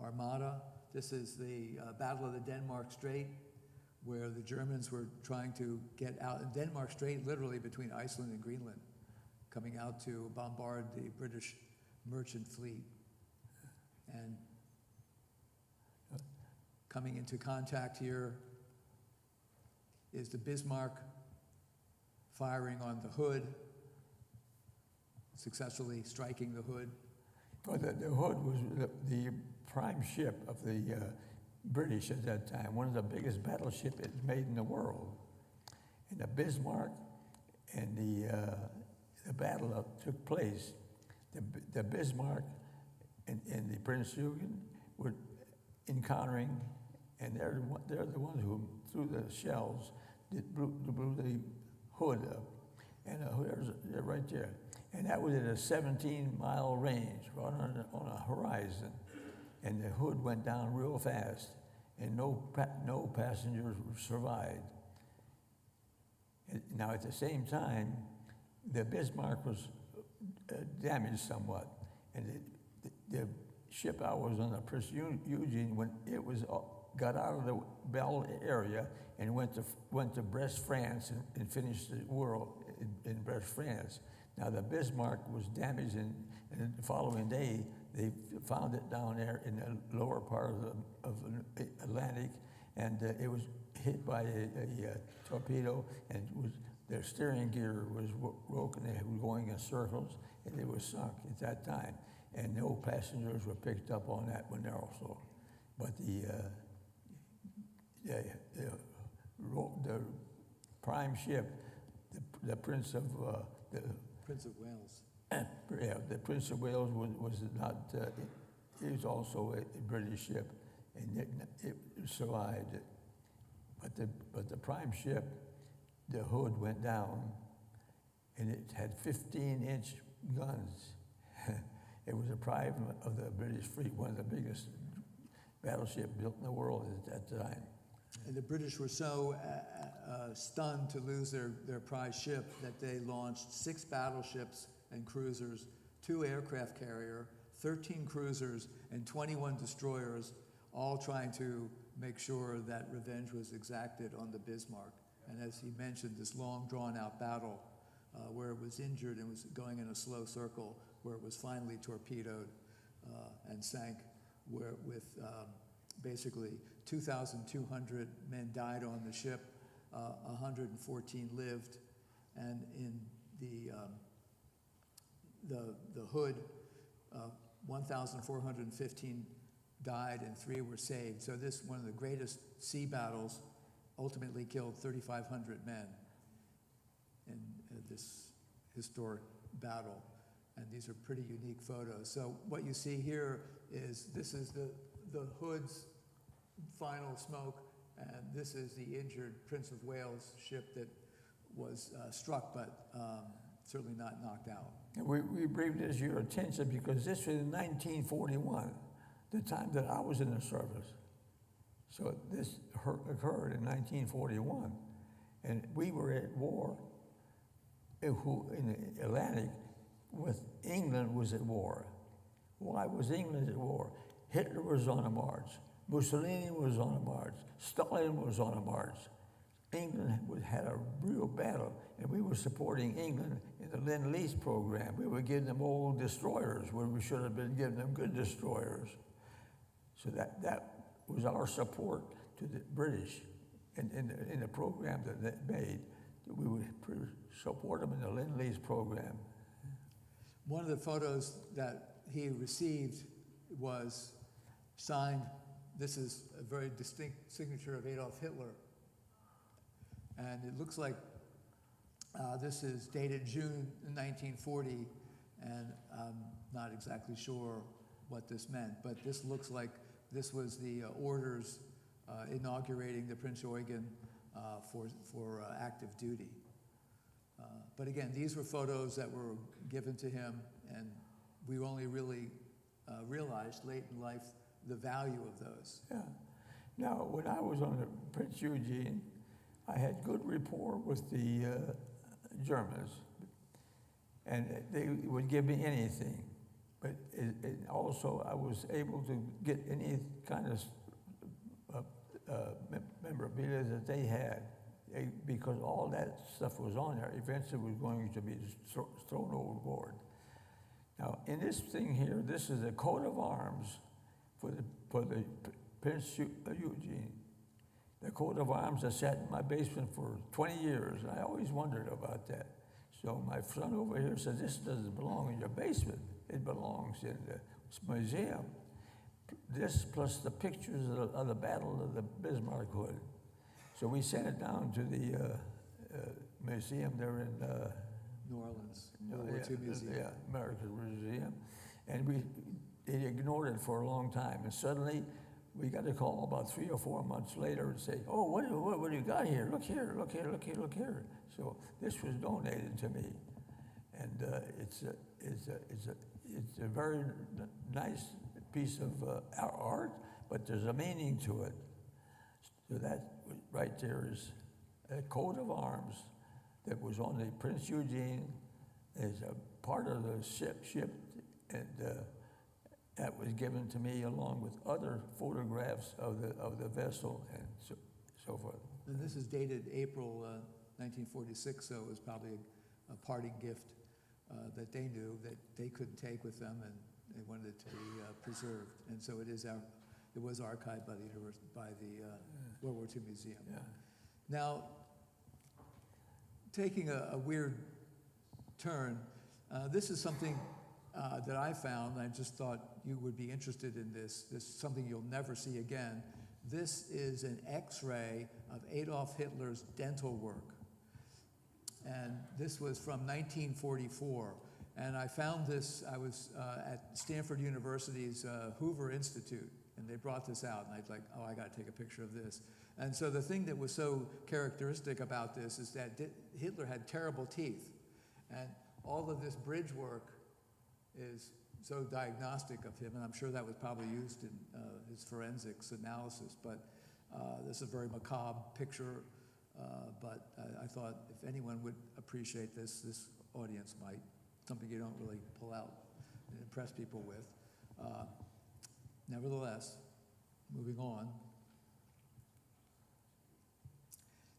Armada. This is the Battle of the Denmark Strait, where the Germans were trying to get out. And Denmark Strait, literally between Iceland and Greenland, coming out to bombard the British merchant fleet. And coming into contact here is the Bismarck firing on the hood, successfully striking the hood. Well, the hood was the prime ship of the British at that time, one of the biggest battleships made in the world. And the Bismarck and the battle that took place, the Bismarck and the Prince Eugen were encountering, and they're the ones who threw the shells that blew the hood up. And they're right there. And that was at a 17-mile range, right on a horizon. And the hood went down real fast, and no passengers survived. Now, at the same time, the Bismarck was damaged somewhat, and the ship I was on, the Prince Eugen, when it got out of the Belle area and went to Brest, France, and finished the war in Brest, France. Now, the Bismarck was damaged, and the following day, they found it down there in the lower part of the Atlantic, and it was hit by a torpedo, and their steering gear was broken. They were going in circles, and it was sunk at that time. And no passengers were picked up on that one there also. But the prime ship, the Prince of Prince of Wales. Yeah, the Prince of Wales was not. It was also a British ship, and it survived. But the prime ship, the hood went down, and it had 15-inch guns, It was a pride of the British fleet, one of the biggest battleship built in the world at that time. And the British were so stunned to lose their prize ship that they launched 6 battleships and cruisers, 2 aircraft carrier, 13 cruisers, and 21 destroyers, all trying to make sure that revenge was exacted on the Bismarck. And as he mentioned, this long drawn-out battle where it was injured and was going in a slow circle, where it was finally torpedoed and sank, where with basically 2,200 men died on the ship, 114 lived, and in the hood, 1,415 died and 3 were saved. So this, one of the greatest sea battles, ultimately killed 3,500 men in this historic battle. And these are pretty unique photos. So what you see here is, this is the hood's final smoke, and this is the injured Prince of Wales ship that was struck, but certainly not knocked out. And we bring this to your attention because this was in 1941, the time that I was in the service. So this occurred in 1941, and we were at war in the Atlantic with England was at war. Why was England at war? Hitler was on a march. Mussolini was on a march. Stalin was on a march. England had a real battle, and we were supporting England in the Lend-Lease program. We were giving them old destroyers when we should have been giving them good destroyers. So that was our support to the British in the program that they made. We would support them in the Lend-Lease program. One of the photos that he received was signed. This is a very distinct signature of Adolf Hitler. And it looks like this is dated June 1940, and I'm not exactly sure what this meant, but this looks like this was the orders inaugurating the Prince Eugen for active duty. But again, these were photos that were given to him, and we only really realized late in life the value of those. Yeah. Now, when I was on the Prince Eugene, I had good rapport with the Germans, and they would give me anything. But also, I was able to get any kind of memorabilia that they had, because all that stuff was on there. Eventually, was going to be thrown overboard. Now, in this thing here, this is a coat of arms for the Prince Eugene. The coat of arms that sat in my basement for 20 years. And I always wondered about that. So my son over here said, this doesn't belong in your basement. It belongs in the museum. This plus the pictures of the Battle of the Bismarck Hood. So we sent it down to the museum there in New Orleans, World War II Museum. Yeah, American Museum. And they ignored it for a long time. And suddenly, we got a call about 3 or 4 months later and say, oh, what do you got here? Look here, look here, look here, look here. So this was donated to me. And it's a very nice piece of art, but there's a meaning to it. So that right there is a coat of arms that was on the Prince Eugene as a part of the ship, and that was given to me along with other photographs of the vessel and so forth. And this is dated April 1946, so it was probably a parting gift that they knew that they couldn't take with them, and they wanted it to be preserved. And so it was archived by the World War II Museum. Yeah. Now, taking a weird turn, this is something that I found, and I just thought you would be interested in this. This is something you'll never see again. This is an X-ray of Adolf Hitler's dental work. And this was from 1944. And I found this, I was at Stanford University's Hoover Institute, and they brought this out, and I was like, oh, I got to take a picture of this. And so the thing that was so characteristic about this is that Hitler had terrible teeth. And all of this bridge work is so diagnostic of him, and I'm sure that was probably used in his forensics analysis, but this is a very macabre picture, but I thought if anyone would appreciate this audience might, something you don't really pull out and impress people with. Nevertheless, moving on.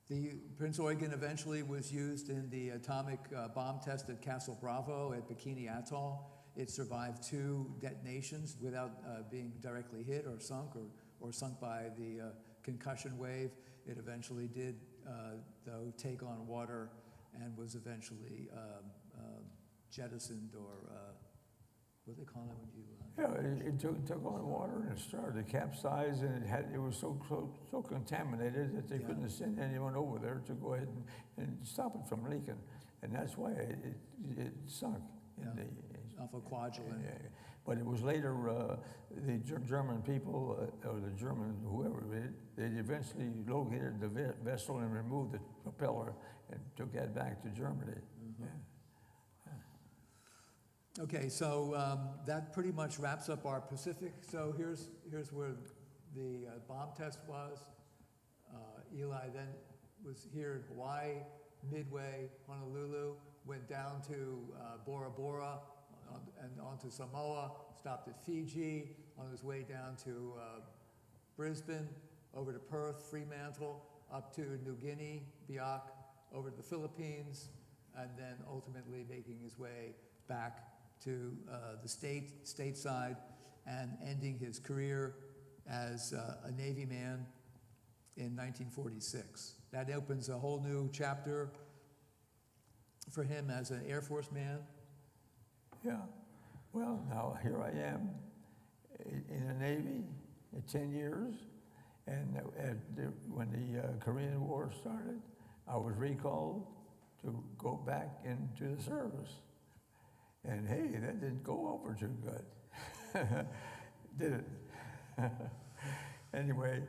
The Prince Eugen eventually was used in the atomic bomb test at Castle Bravo at Bikini Atoll. It survived 2 detonations without being directly hit or sunk by the concussion wave. It eventually did, though, take on water and was eventually jettisoned, or what do they call it when you... Yeah, it took on water and it started to capsize, and it was so contaminated that they Yeah. couldn't send anyone over there to go ahead and stop it from leaking, and that's why it sunk. Yeah. Alpha quadrant. Yeah. But it was later the German people or the German whoever they eventually located the vessel and removed the propeller and took that back to Germany. Mm-hmm. Yeah. Okay, so that pretty much wraps up our Pacific. So here's where the bomb test was. Eli then was here in Hawaii, Midway, Honolulu, went down to Bora Bora and onto Samoa, stopped at Fiji, on his way down to Brisbane, over to Perth, Fremantle, up to New Guinea, Biak, over to the Philippines, and then ultimately making his way back to the stateside and ending his career as a Navy man in 1946. That opens a whole new chapter for him as an Air Force man. Yeah. Well, now here I am in the Navy 10 years, and when the Korean War started, I was recalled to go back into the service. And hey, that didn't go over too good, did it? Anyway,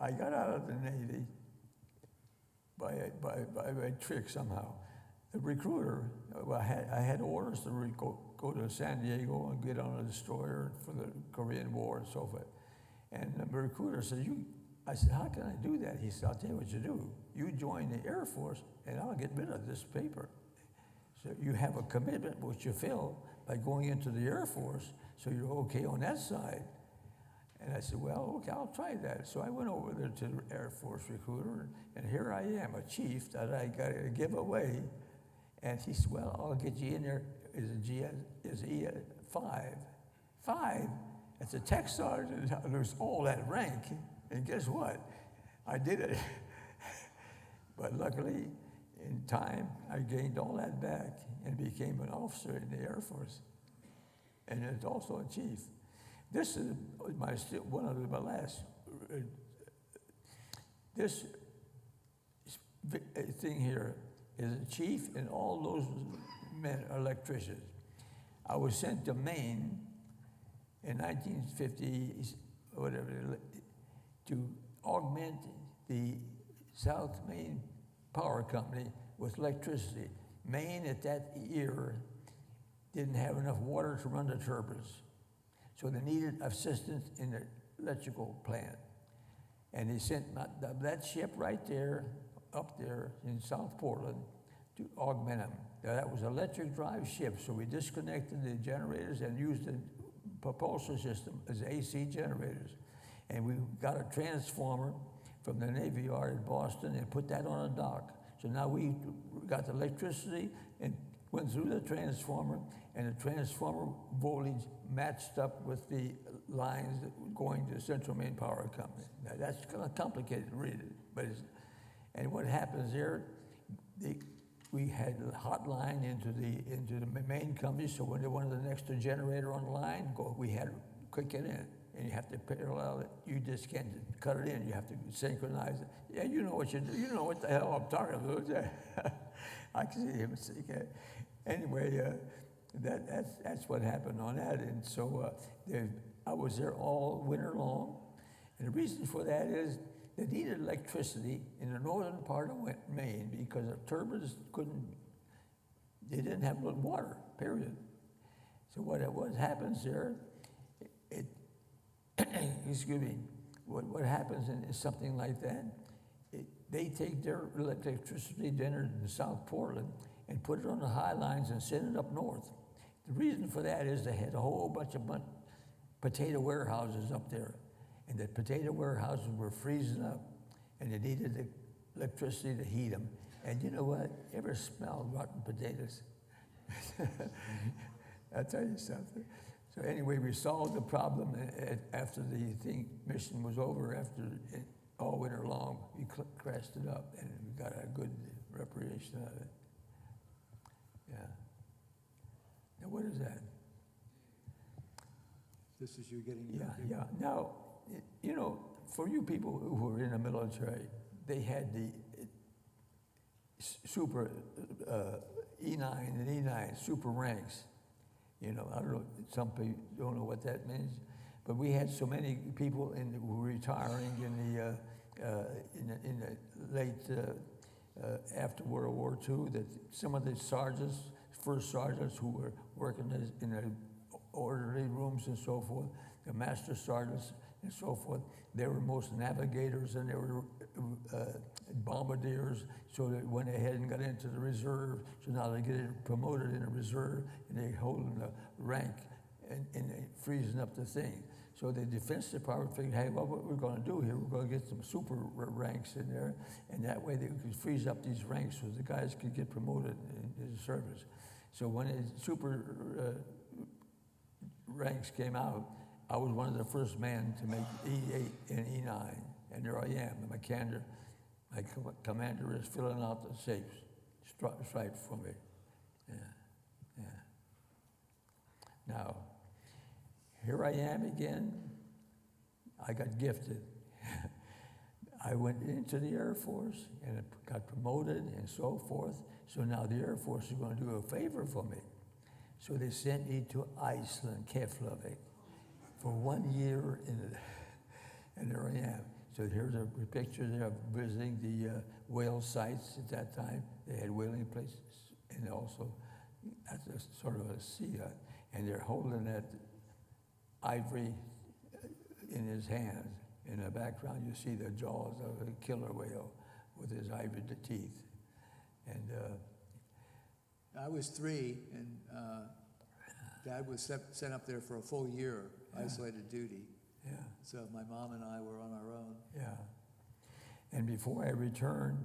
I got out of the Navy by a trick somehow. The recruiter, well, I had orders to go to San Diego and get on a destroyer for the Korean War and so forth. And the recruiter said, I said, how can I do that? He said, I'll tell you what you do. You join the Air Force and I'll get rid of this paper. So you have a commitment which you fill by going into the Air Force, so you're okay on that side. And I said, well, okay, I'll try that. So I went over there to the Air Force recruiter, and here I am, a chief that I got to give away. And he said, well, I'll get you in there as E5. 5? That's a tech sergeant. There's all that rank. And guess what? I did it. But luckily, in time, I gained all that back and became an officer in the Air Force. And it's also a chief. This is one of my last. This thing here is a chief, and all those men are electricians. I was sent to Maine in 1950, whatever, to augment the South Maine Power Company with electricity. Maine at that year didn't have enough water to run the turbines, so they needed assistance in the electrical plant. And they sent that ship right there, up there in South Portland, to augment them. Now, that was an electric drive ship, so we disconnected the generators and used the propulsion system as AC generators. And we got a transformer from the Navy Yard in Boston and put that on a dock. So now we got the electricity and went through the transformer, and the transformer voltage matched up with the lines going to Central Maine Power Company. Now that's kind of complicated to read it, but and what happens there, we had a hotline into the main company, so when they wanted the next generator on the line, we had to click it in. And you have to parallel it. You just can't cut it in. You have to synchronize it. Yeah, you know what you do. You know what the hell I'm talking about. I can see him. Anyway, that's what happened on that. And so I was there all winter long. And the reason for that is they needed electricity in the northern part of Maine because the turbines they didn't have water, period. So what happens there, excuse me, what happens in something like that, they take their electricity generated in South Portland and put it on the high lines and send it up north. The reason for that is they had a whole bunch of potato warehouses up there, and the potato warehouses were freezing up, and they needed the electricity to heat them. And you know what? Ever smelled rotten potatoes? I'll tell you something. So anyway, we solved the problem after the mission was over. After it, all winter long, we crashed it up, and we got a good reparation out of it. Yeah. Now what is that? This is you getting. Yeah. Now, you know, for you people who were in the military, they had the super E9 and E9 super ranks. You know, I don't know, some people don't know what that means, but we had so many people who were retiring in the late after World War II, that some of the sergeants, first sergeants who were working in the orderly rooms and so forth, the master sergeants and so forth, they were most navigators and they were bombardiers, so that when they hadn't got into the reserve, so now they get promoted in a reserve and they hold the rank and they freezing up the thing. So the Defense Department figured, hey, well, what we're going to do here, we're going to get some super ranks in there, and that way they could freeze up these ranks so the guys could get promoted in the service. So when the super ranks came out, I was one of the first men to make E8 and E9, and there I am. My commander is filling out the stripe for me. Yeah. Now, here I am again. I got gifted. I went into the Air Force and got promoted and so forth. So now the Air Force is going to do a favor for me. So they sent me to Iceland, Keflavik, for 1 year, and there I am. So here's a picture there of visiting the whale sites at that time. They had whaling places, and also at a sort of a sea hut. And they're holding that ivory in his hands. In the background, you see the jaws of a killer whale with his ivory teeth. And I was 3, and Dad was sent up there for a full year, isolated duty. yeah. So my mom and I were on our own. Yeah. And before I returned,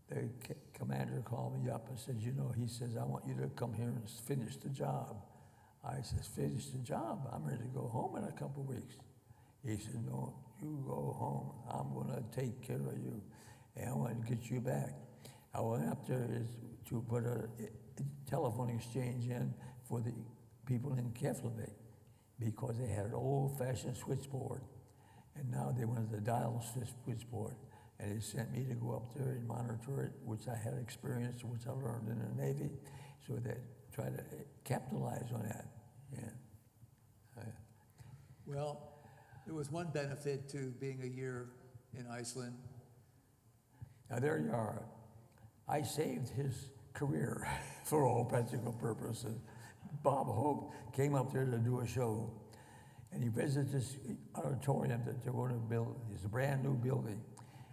the commander called me up and said, you know, he says, I want you to come here and finish the job. I said, finish the job? I'm ready to go home in a couple of weeks. He said, no, you go home. I'm going to take care of you, and I want to get you back. I went up there to put a telephone exchange in for the people in Keflavik, because they had an old-fashioned switchboard, and now they wanted the dial switchboard, and they sent me to go up there and monitor it, which I had experience, which I learned in the Navy, so they try to capitalize on that. Yeah. Well, there was one benefit to being a year in Iceland. Now there you are. I saved his career for all practical purposes. Bob Hope came up there to do a show, and he visited this auditorium that they're going to build. It's a brand new building,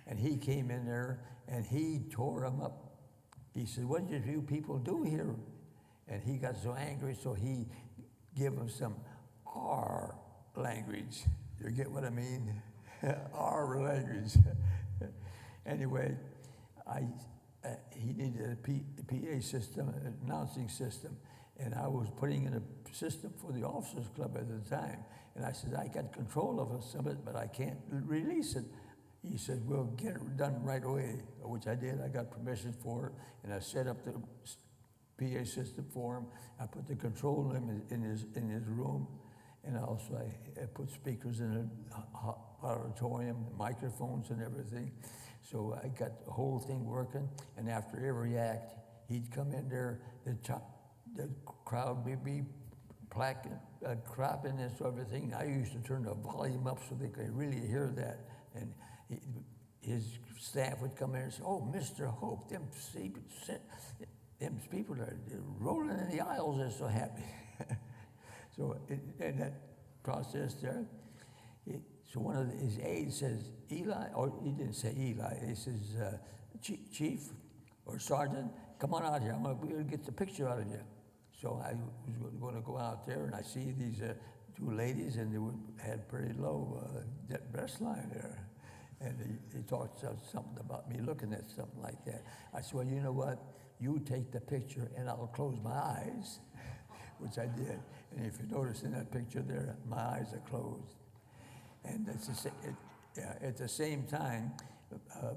and he came in there and he tore them up. He said, what did you people do here? And he got so angry, so he gave them some R language. You get what I mean? R language. Anyway, he needed a PA system, an announcing system, and I was putting in a system for the officers club at the time. And I said, I got control of some of it, but I can't release it. He said, we'll get it done right away, which I did. I got permission for it, and I set up the PA system for him. I put the control in his room, and also I put speakers in the auditorium, microphones and everything. So I got the whole thing working, and after every act, he'd come in there, the crowd would be clapping and so everything. I used to turn the volume up so they could really hear that. And his staff would come in and say, oh, Mr. Hope, them people are rolling in the aisles, they're so happy. So in that process there, so one of his aides says, Eli, or he didn't say Eli, he says, Chief or Sergeant, come on out here. I'm going to get the picture out of you. So I was going to go out there, and I see these two ladies, and they had pretty low breast line there. And he talked something about me looking at something like that. I said, well, you know what? You take the picture, and I'll close my eyes, which I did. And if you notice in that picture there, my eyes are closed. And at the same time,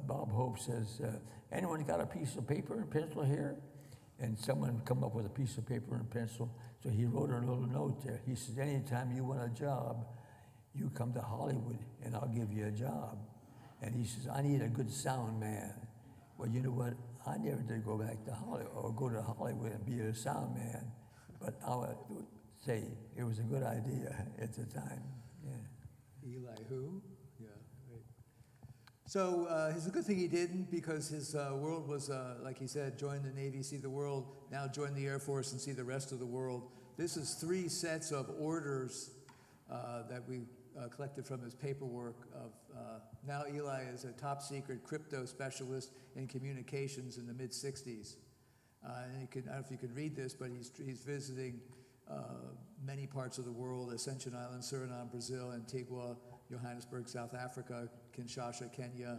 Bob Hope says, anyone got a piece of paper and pencil here? And someone come up with a piece of paper and pencil. So he wrote a little note there. He says, anytime you want a job, you come to Hollywood and I'll give you a job. And he says, I need a good sound man. Well, you know what? I never did go back to Hollywood or go to Hollywood and be a sound man. But I would say it was a good idea at the time. Yeah. Eli who? Yeah, right. So it's a good thing he didn't, because his world was, like he said, join the Navy, see the world, now join the Air Force and see the rest of the world. This is 3 sets of orders that we collected from his paperwork of, now Eli is a top secret crypto specialist in communications in the mid-60s. And you can, I don't know if you can read this, but he's visiting many parts of the world: Ascension Island, Suriname, Brazil, Antigua, Johannesburg, South Africa, Kinshasa, Kenya,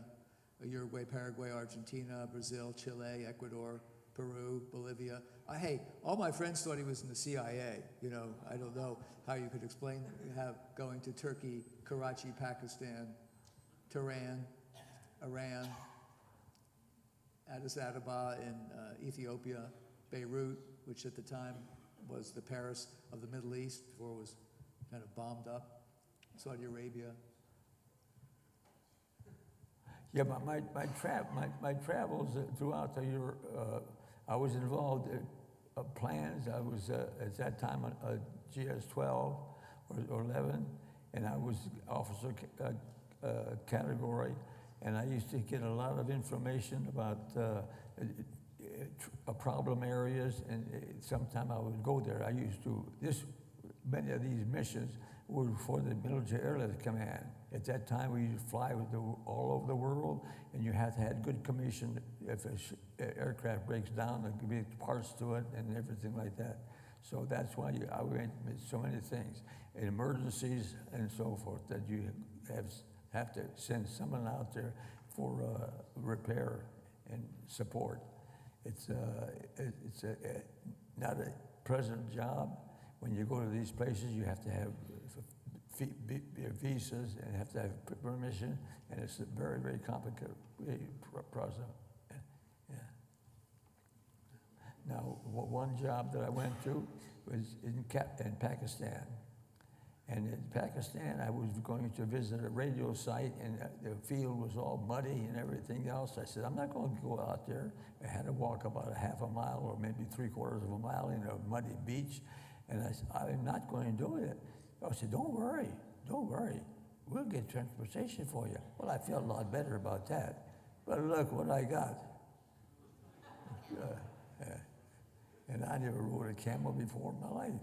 Uruguay, Paraguay, Argentina, Brazil, Chile, Ecuador, Peru, Bolivia. Hey, all my friends thought he was in the CIA. You know, I don't know how you could explain going to Turkey, Karachi, Pakistan, Tehran, Iran, Addis Ababa in Ethiopia, Beirut, which at the time was the Paris of the Middle East before it was kind of bombed up, Saudi Arabia. Yeah, my travels throughout the year, I was involved in plans. I was at that time a GS-12 or 11, and I was officer category, and I used to get a lot of information about problem areas, and sometime I would go there. I used to, many of these missions were for the Military Airlift Command. At that time, we used to fly all over the world, and you had to have good commission. If an aircraft breaks down, there could be parts to it and everything like that. So that's why I went with so many things, emergencies and so forth, that you have to send someone out there for repair and support. It's not a pleasant job. When you go to these places, you have to have visas and have to have permission, and it's a very, very complicated process. Yeah. Now, one job that I went to was in Pakistan. And in Pakistan, I was going to visit a radio site, and the field was all muddy and everything else. I said, I'm not going to go out there. I had to walk about a half a mile or maybe 3/4 of a mile in a muddy beach. And I said, I'm not going to do it. I said, don't worry, we'll get transportation for you. Well, I felt a lot better about that. But look what I got. And I never rode a camel before in my life.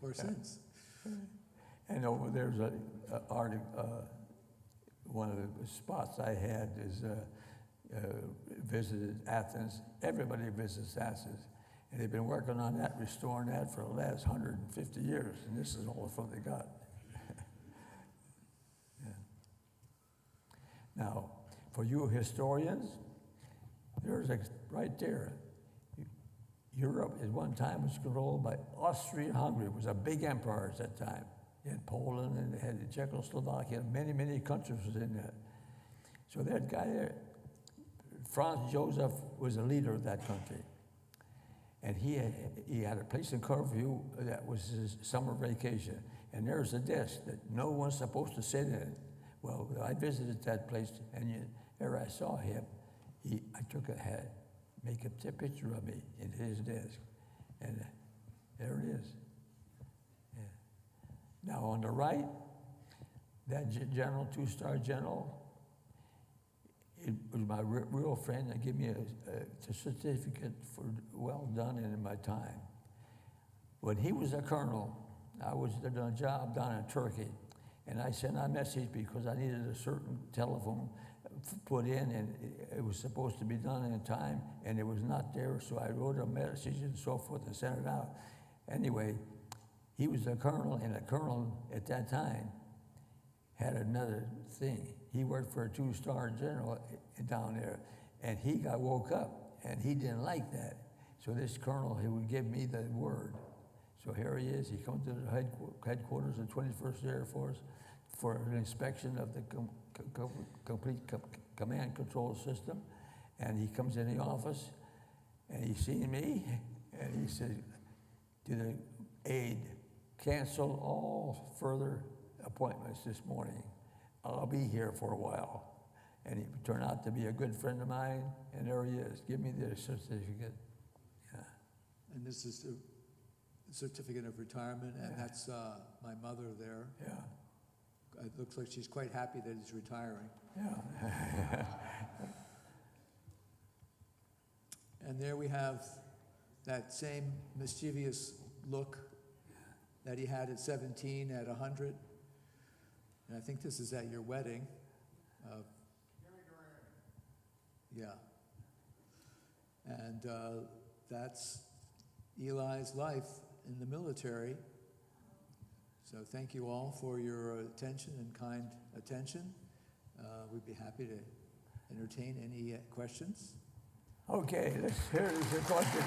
Or since. And over there's one of the spots I had is visited Athens. Everybody visits Athens. And they've been working on that, restoring that for the last 150 years, and this is all what they got. Yeah. Now, for you historians, there's right there. Europe at one time was controlled by Austria-Hungary. It was a big empire at that time. They had Poland and they had Czechoslovakia, many, many countries was in there. So that guy there, Franz Joseph, was the leader of that country. And he had a place in Corfu that was his summer vacation. And there's a desk that no one's supposed to sit in. Well, I visited that place, and there I saw him. I took a hat, make a picture of me in his desk. And there it is. Yeah. Now on the right, that general, 2-star general, it was my real friend that gave me a certificate for well done in my time. When he was a colonel, I was doing a job down in Turkey, and I sent a message because I needed a certain telephone put in, and it was supposed to be done in time, and it was not there, so I wrote a message and so forth and sent it out. Anyway, he was a colonel, and a colonel at that time had another thing. He worked for a 2-star general down there, and he got woke up, and he didn't like that. So this colonel, he would give me the word. So here he is. He comes to the headquarters of the 21st Air Force for an inspection of the complete command control system. And he comes in the office, and he's seen me, and he said to the aide, cancel all further appointments this morning. I'll be here for a while. And he turned out to be a good friend of mine, and there he is. Give me the certificate. Yeah. And this is the certificate of retirement, and that's my mother there. Yeah. It looks like she's quite happy that he's retiring. Yeah. And there we have that same mischievous look that he had at 17, at 100. And I think this is at your wedding. Yeah. And that's Eli's life in the military. So thank you all for your attention and kind attention. We'd be happy to entertain any questions. Okay, let's hear the question.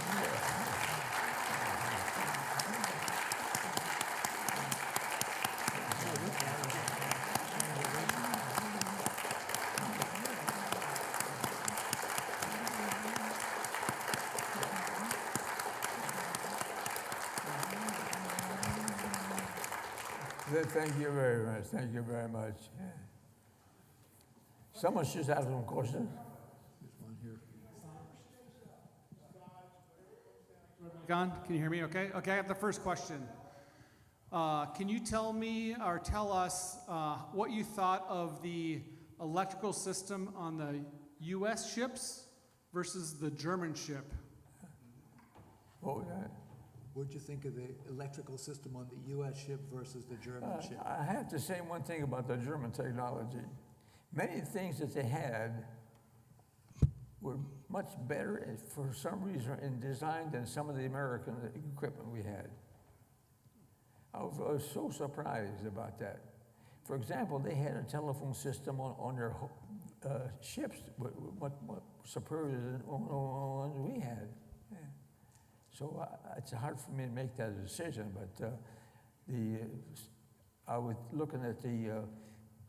Thank you very much. Thank you very much. Someone should have some questions. There's one here. Can you hear me okay? Okay, I have the first question. Can you tell me or tell us what you thought of the electrical system on the U.S. ships versus the German ship? What was that? What'd you think of the electrical system on the U.S. ship versus the German ship? I have to say one thing about the German technology. Many things that they had were much better for some reason in design than some of the American equipment we had. I was so surprised about that. For example, they had a telephone system on their ships, much superior than the ones we had. Yeah. So it's hard for me to make that decision, but I was looking at the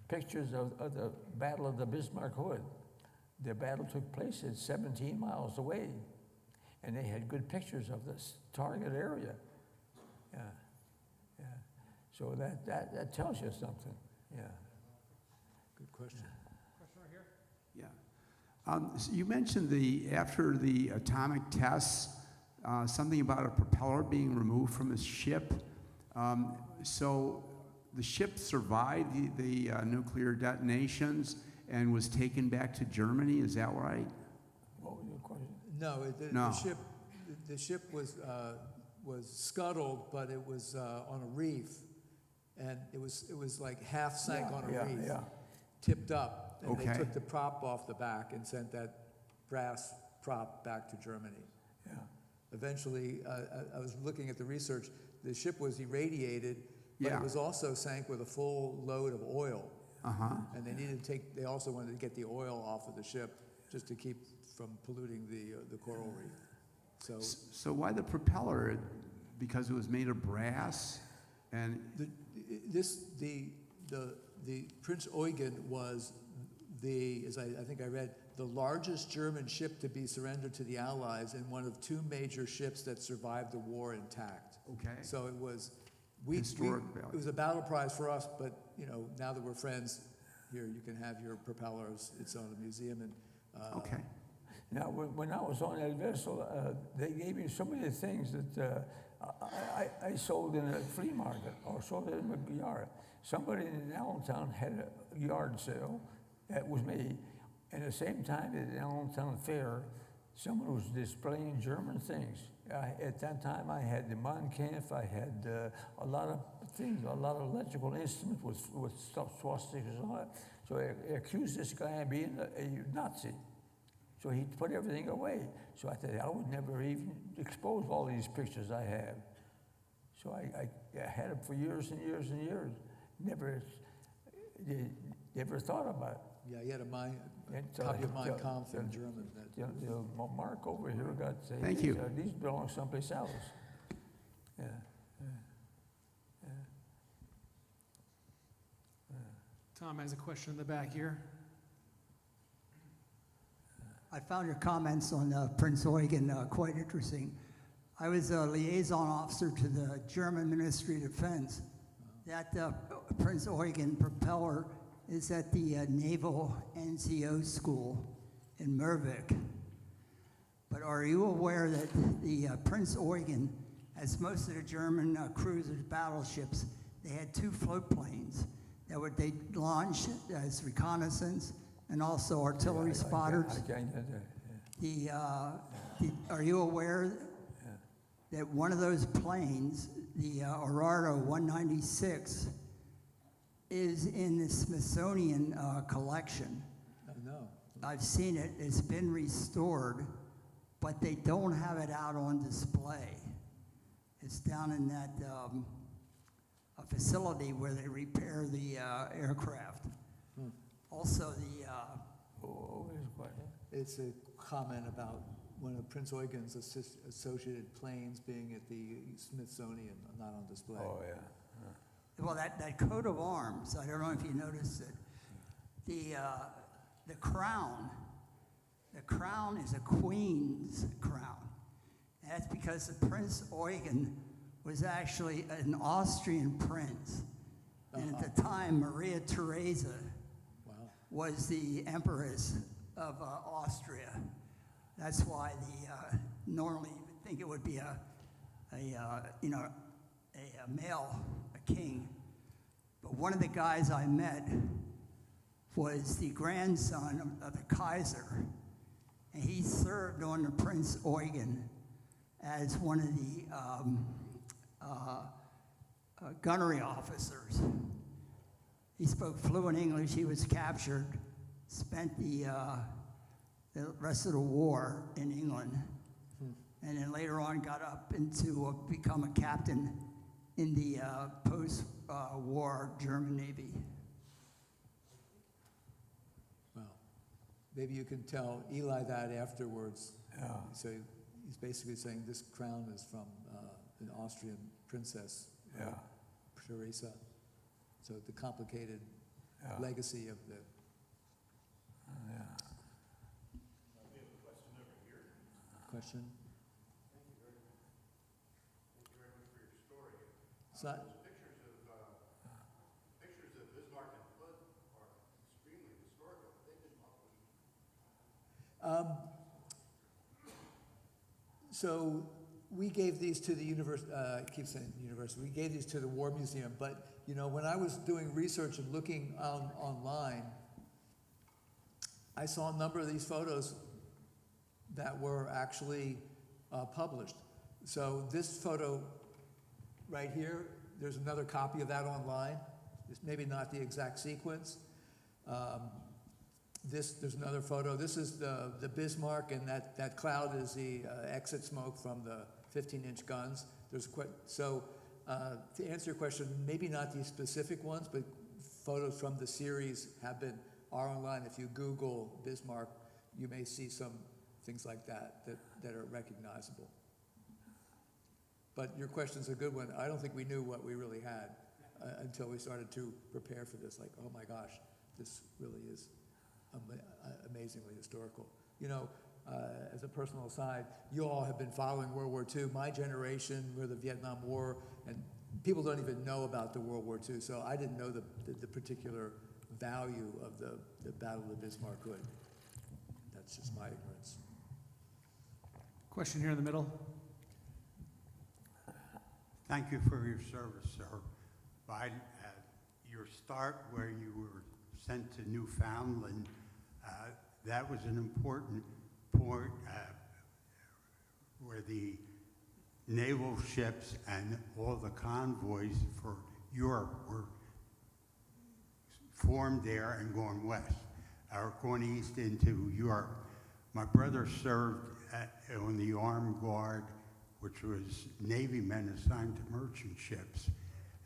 pictures of the Battle of the Bismarck Hood. The battle took place at 17 miles away, and they had good pictures of this target area. Yeah, yeah. So that tells you something. Yeah. Good question. Question right here. Yeah. So you mentioned after the atomic tests, something about a propeller being removed from the ship. So the ship survived the nuclear detonations and was taken back to Germany. Is that right? What was your question? No, No. the ship was scuttled, but it was on a reef, and it was like half sank on a reef, tipped up, and Okay. they took the prop off the back and sent that brass prop back to Germany. Yeah. Eventually, I was looking at the research. The ship was irradiated, but Yeah. it was also sank with a full load of oil. And they also wanted to get the oil off of the ship just to keep from polluting the coral reef. So why the propeller? Because it was made of brass, and the Prince Eugen was as I think I read, the largest German ship to be surrendered to the Allies and one of two major ships that survived the war intact. Okay. So it was Historic value. it was a battle prize for us, but now that we're friends, here you can have your propellers. It's on a museum and okay. Now, when I was on that vessel, they gave me so many things that I sold in a flea market or sold it in a yard. Somebody in Allentown had a yard sale that was made. At the same time, at the Allentown Fair, someone was displaying German things. At that time, I had the Monkampf, I had a lot of things, a lot of electrical instruments with swastikas on it. So I accused this guy of being a Nazi. So he put everything away. So I said, I would never even expose all these pictures I have. So I had them for years and years and years. Never thought about it. Yeah, he had a copy of Mein Kampf in German. Mark over here got Thank you. These belong someplace else. Yeah. Tom has a question in the back here. I found your comments on Prince Eugen quite interesting. I was a liaison officer to the German Ministry of Defense. That Prince Eugen propeller is at the Naval NCO School in Mervik. But are you aware that the Prince Eugen, as most of the German cruisers, battleships, they had 2 float planes that they launched as reconnaissance and also artillery spotters? Are you aware that one of those planes, the Aurora 196, is in the Smithsonian collection? Oh, no. I've seen it. It's been restored, but they don't have it out on display. It's down in that a facility where they repair the aircraft. Also, It's a comment about one of Prince Eugen's associated planes being at the Smithsonian, not on display. Oh, yeah. well, that coat of arms, I don't know if you noticed it. The crown is a queen's crown. And that's because the Prince Eugen was actually an Austrian prince. And at the time, Maria Theresa was the empress of Austria. That's why normally you would think it would be a male, a king. But one of the guys I met was the grandson of the Kaiser, and he served on the Prince Eugen as one of the gunnery officers. He spoke fluent English. He was captured, spent the rest of the war in England, and then later on got up into become a captain in the post-war German Navy. Well, maybe you can tell Eli that afterwards. Yeah. So he's basically saying this crown is from an Austrian princess, Yeah. Theresa. So the complicated legacy of the. Yeah. We have a question over here. Question? Thank you very much. Thank you very much for your story. So, Those pictures of Bismarck and Hood are extremely historical. They've been published. So we gave these to the university, I keep saying university, we gave these to the War Museum, but you know, when I was doing research and looking online, I saw a number of these photos that were actually published. So this photo right here, there's another copy of that online. It's maybe not the exact sequence. There's another photo. This is the Bismarck, and that cloud is the exit smoke from the 15-inch guns. To answer your question, maybe not these specific ones, but photos from the series are online. If you Google Bismarck, you may see some things like that are recognizable. But your question's a good one. I don't think we knew what we really had until we started to prepare for this. Like, oh my gosh, this really is amazingly historical. You know, as a personal aside, you all have been following World War II. My generation, we're the Vietnam War, and people don't even know about the World War II, so I didn't know the particular value of the Battle of the Bismarck Hood. That's just my ignorance. Question here in the middle. Thank you for your service, sir. By your start where you were sent to Newfoundland, that was an important point where the naval ships and all the convoys for Europe were formed there and going west, or going east into Europe. My brother served on the armed guard, which was Navy men assigned to merchant ships.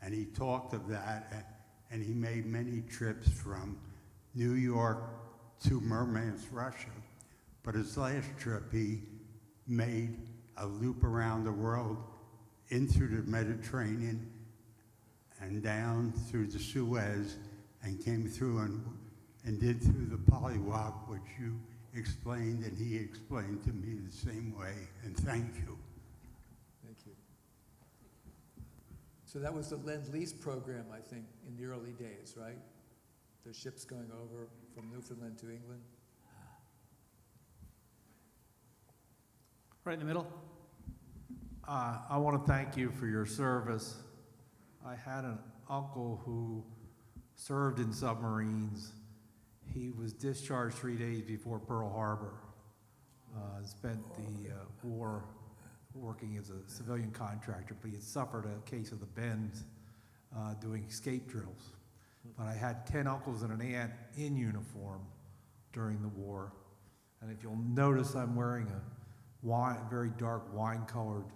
And he talked of that, and he made many trips from New York to Murmansk, Russia. But his last trip, he made a loop around the world in through the Mediterranean and down through the Suez, and came through and did through the Polywop, which you explained, and he explained to me the same way, and thank you. Thank you. So that was the Lend-Lease program, I think, in the early days, right? The ships going over from Newfoundland to England. Right in the middle. I want to thank you for your service. I had an uncle who served in submarines. He was discharged 3 days before Pearl Harbor. Spent the war working as a civilian contractor, but he had suffered a case of the bends doing escape drills. But I had 10 uncles and an aunt in uniform during the war. And if you'll notice, I'm wearing a very dark wine-colored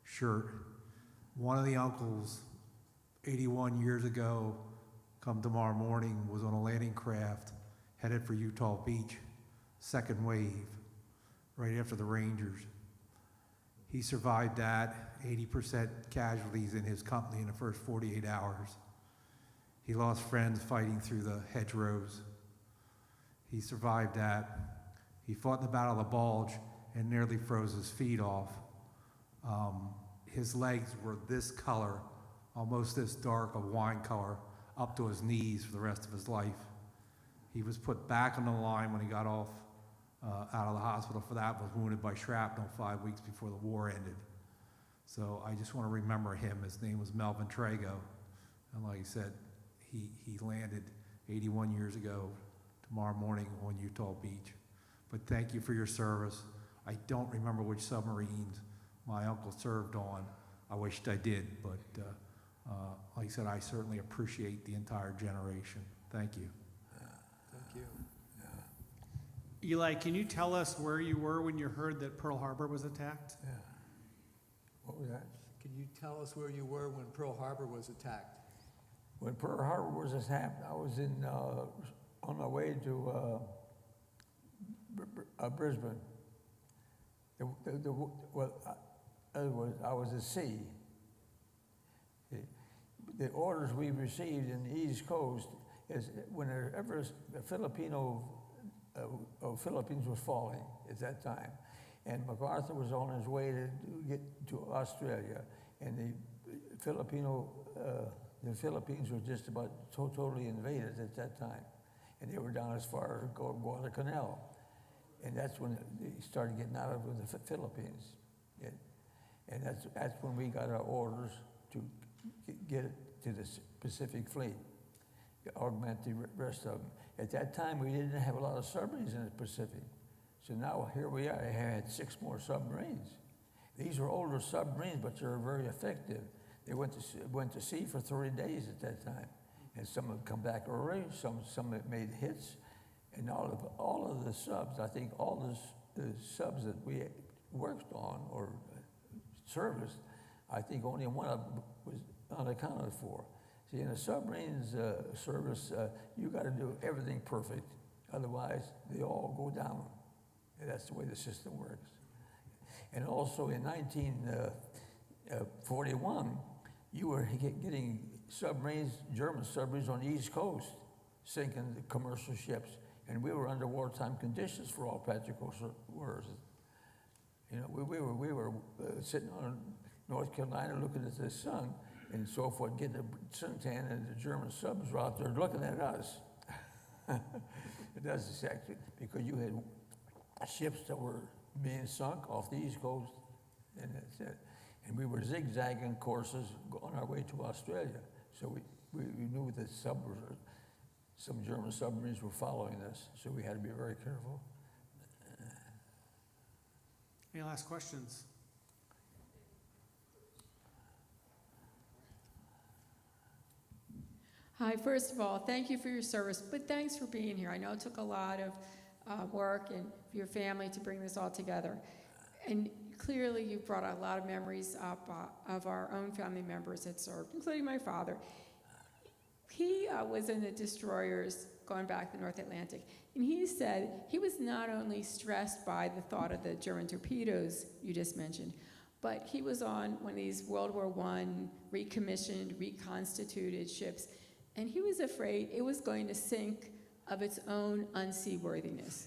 shirt. One of the uncles, 81 years ago, come tomorrow morning, was on a landing craft headed for Utah Beach, second wave, right after the Rangers. He survived that, 80% casualties in his company in the first 48 hours. He lost friends fighting through the hedgerows. He survived that. He fought in the Battle of the Bulge and nearly froze his feet off. His legs were this color, almost this dark, a wine color, up to his knees for the rest of his life. He was put back on the line when he got off out of the hospital for that, was wounded by shrapnel 5 weeks before the war ended. So I just want to remember him. His name was Melvin Trago. And like I said, he landed 81 years ago tomorrow morning on Utah Beach. But thank you for your service. I don't remember which submarines my uncle served on. I wished I did, but like I said, I certainly appreciate the entire generation. Thank you. Thank you. Eli, can you tell us where you were when you heard that Pearl Harbor was attacked? Yeah. What was that? Can you tell us where you were when Pearl Harbor was attacked? When Pearl Harbor was attacked, I was on my way to Brisbane. I was at sea. The orders we received in the East Coast is whenever the Philippines was falling at that time, and MacArthur was on his way to get to Australia, and the Philippines were just about totally invaded at that time, and they were down as far as Guadalcanal, and that's when they started getting out of the Philippines, and that's when we got our orders to get it to the Pacific Fleet, augment the rest of them. At that time, we didn't have a lot of submarines in the Pacific. So now here we are, I had 6 more submarines. These were older submarines, but they were very effective. They went to sea for 30 days at that time. And some would come back early, some made hits. And all of the subs, I think all the subs that we worked on or serviced, I think only one of them was unaccounted for. See, in a submarine's service, you got to do everything perfect. Otherwise, they all go down. And that's the way the system works. And also in 1941, you were getting submarines, German submarines on the East Coast, sinking the commercial ships. And we were under wartime conditions for all practical purposes. You know, we were sitting on North Carolina looking at the sun and so forth, getting a suntan, and the German subs were out there looking at us. That's exactly because you had ships that were being sunk off the East Coast, and that's it. And we were zigzagging courses on our way to Australia. So we knew that some German submarines were following us, so we had to be very careful. Any last questions? Hi, first of all, thank you for your service, but thanks for being here. I know it took a lot of work and for your family to bring this all together. And clearly you've brought a lot of memories up of our own family members that served, including my father. He was in the destroyers going back to the North Atlantic, and he said he was not only stressed by the thought of the German torpedoes you just mentioned, but he was on one of these World War I recommissioned, reconstituted ships, and he was afraid it was going to sink of its own unseaworthiness,